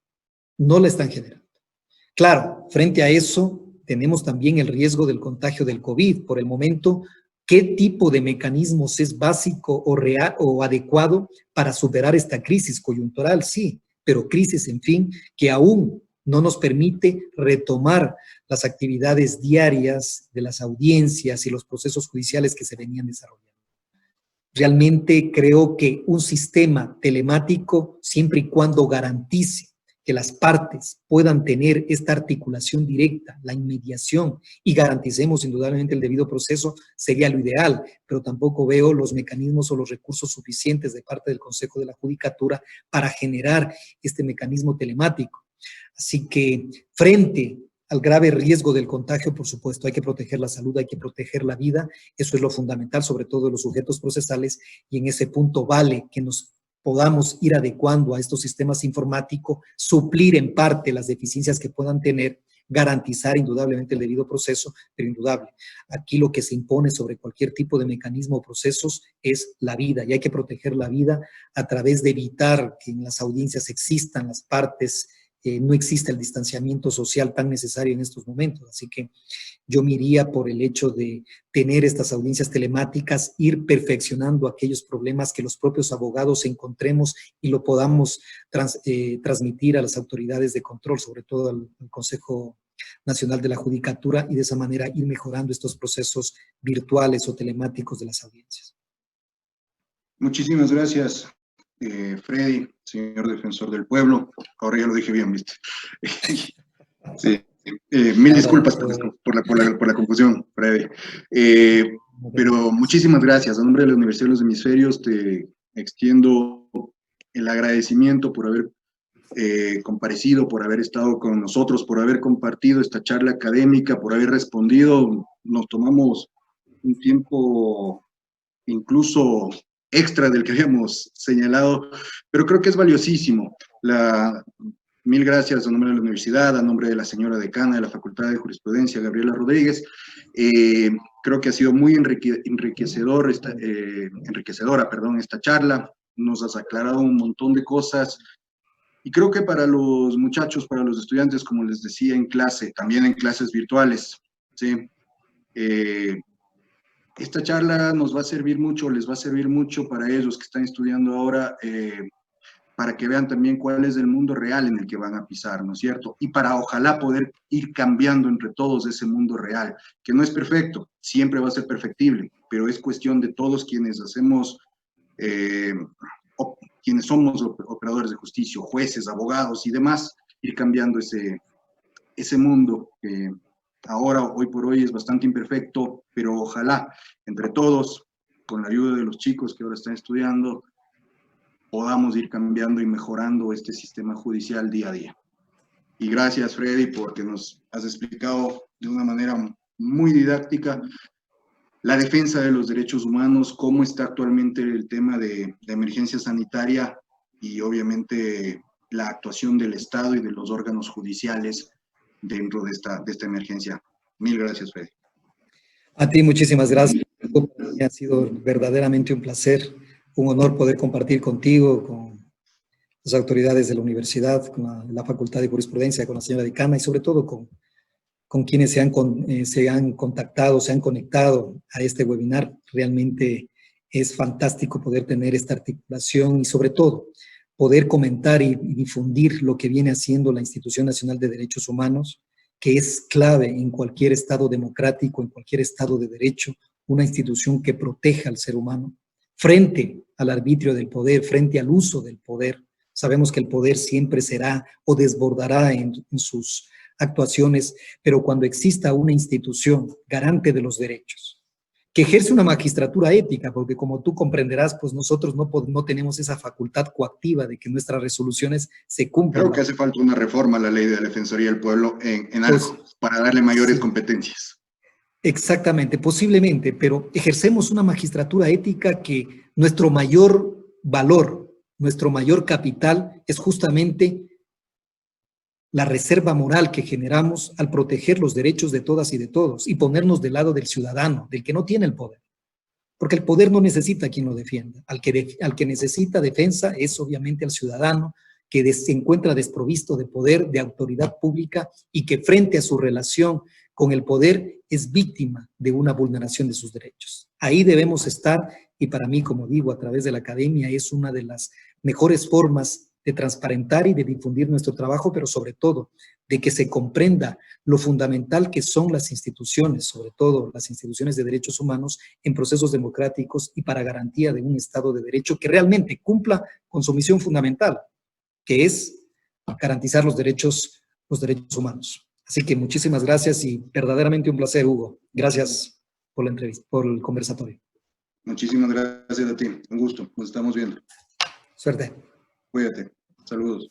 Claro, frente a eso tenemos también el riesgo del contagio del COVID. Por el momento, ¿qué tipo de mecanismos es básico o real o adecuado para superar esta crisis coyuntural? Sí, pero crisis, en fin, que aún no nos permite retomar las actividades diarias de las audiencias y los procesos judiciales que se venían desarrollando. Realmente creo que un sistema telemático, siempre y cuando garantice que las partes puedan tener esta articulación directa, la inmediación, y garanticemos indudablemente el debido proceso, sería lo ideal, pero tampoco veo los mecanismos o los recursos suficientes de parte del Consejo de la Judicatura para generar este mecanismo telemático. Así que, frente al grave riesgo del contagio, por supuesto, hay que proteger la salud, hay que proteger la vida, eso es lo fundamental, sobre todo de los sujetos procesales, y en ese punto vale que nos podamos ir adecuando a estos sistemas informáticos, suplir en parte las deficiencias que puedan tener, garantizar indudablemente el debido proceso, pero indudable. Aquí lo que se impone sobre cualquier tipo de mecanismo o procesos es la vida, y hay que proteger la vida a través de evitar que en las audiencias existan las partes, no existe el distanciamiento social tan necesario en estos momentos. Así que yo me iría por el hecho de tener estas audiencias telemáticas, ir perfeccionando aquellos problemas que los propios abogados encontremos y lo podamos transmitir a las autoridades de control, sobre todo al Consejo Nacional de la Judicatura, y de esa manera ir mejorando estos procesos virtuales o telemáticos de las audiencias. Muchísimas gracias, Freddy, señor defensor del pueblo. Ahora ya lo dije bien, ¿viste? Sí. Mil disculpas por la confusión, Freddy. Pero muchísimas gracias. A nombre de la Universidad de los Hemisferios te extiendo el agradecimiento por haber comparecido, por haber estado con nosotros, por haber compartido esta charla académica, por haber respondido. Nos tomamos un tiempo incluso extra del que habíamos señalado, pero creo que es valiosísimo. Mil gracias a nombre de la universidad, a nombre de la señora decana de la Facultad de Jurisprudencia, Gabriela Rodríguez. Creo que ha sido muy enriquecedora esta charla. Nos has aclarado un montón de cosas. Y creo que para los muchachos, para los estudiantes, como les decía en clase, también en clases virtuales, ¿sí? Esta charla nos va a servir mucho, les va a servir mucho para ellos que están estudiando ahora, para que vean también cuál es el mundo real en el que van a pisar, ¿no es cierto? Y para ojalá poder ir cambiando entre todos ese mundo real, que no es perfecto, siempre va a ser perfectible, pero es cuestión de todos quienes hacemos, quienes somos operadores de justicia, jueces, abogados y demás, ir cambiando ese mundo que ahora, hoy por hoy, es bastante imperfecto, pero ojalá entre todos, con la ayuda de los chicos que ahora están estudiando, podamos ir cambiando y mejorando este sistema judicial día a día. Y gracias, Freddy, porque nos has explicado de una manera muy didáctica la defensa de los derechos humanos, cómo está actualmente el tema de emergencia sanitaria y obviamente la actuación del Estado y de los órganos judiciales dentro de esta emergencia. Mil gracias, Freddy. A ti muchísimas gracias. Ha sido verdaderamente un placer, un honor poder compartir contigo, con las autoridades de la universidad, con la Facultad de Jurisprudencia, con la señora decana y sobre todo con quienes se han contactado, se han conectado a este webinar. Realmente es fantástico poder tener esta articulación y sobre todo poder comentar y difundir lo que viene haciendo la Institución Nacional de Derechos Humanos, que es clave en cualquier estado democrático, en cualquier estado de derecho, una institución que proteja al ser humano frente al arbitrio del poder, frente al uso del poder. Sabemos que el poder siempre será o desbordará en sus actuaciones, pero cuando exista una institución garante de los derechos, que ejerce una magistratura ética, porque como tú comprenderás, pues nosotros no tenemos esa facultad coactiva de que nuestras resoluciones se cumplan. Creo que hace falta una reforma a la ley de la Defensoría del Pueblo en algo, pues, para darle mayores competencias. Exactamente, posiblemente, pero ejercemos una magistratura ética que nuestro mayor valor, nuestro mayor capital es justamente la reserva moral que generamos al proteger los derechos de todas y de todos y ponernos del lado del ciudadano, del que no tiene el poder. Porque el poder no necesita a quien lo defienda. Al que necesita defensa es obviamente al ciudadano que se encuentra desprovisto de poder, de autoridad pública y que frente a su relación con el poder es víctima de una vulneración de sus derechos. Ahí debemos estar y para mí, como digo, a través de la academia es una de las mejores formas de transparentar y de difundir nuestro trabajo, pero sobre todo de que se comprenda lo fundamental que son las instituciones, sobre todo las instituciones de derechos humanos en procesos democráticos y para garantía de un Estado de Derecho que realmente cumpla con su misión fundamental, que es garantizar los derechos humanos. Así que muchísimas gracias y verdaderamente un placer, Hugo. Gracias por la entrevista, por el conversatorio. Muchísimas gracias a ti. Un gusto. Nos estamos viendo. Suerte. Cuídate. Saludos.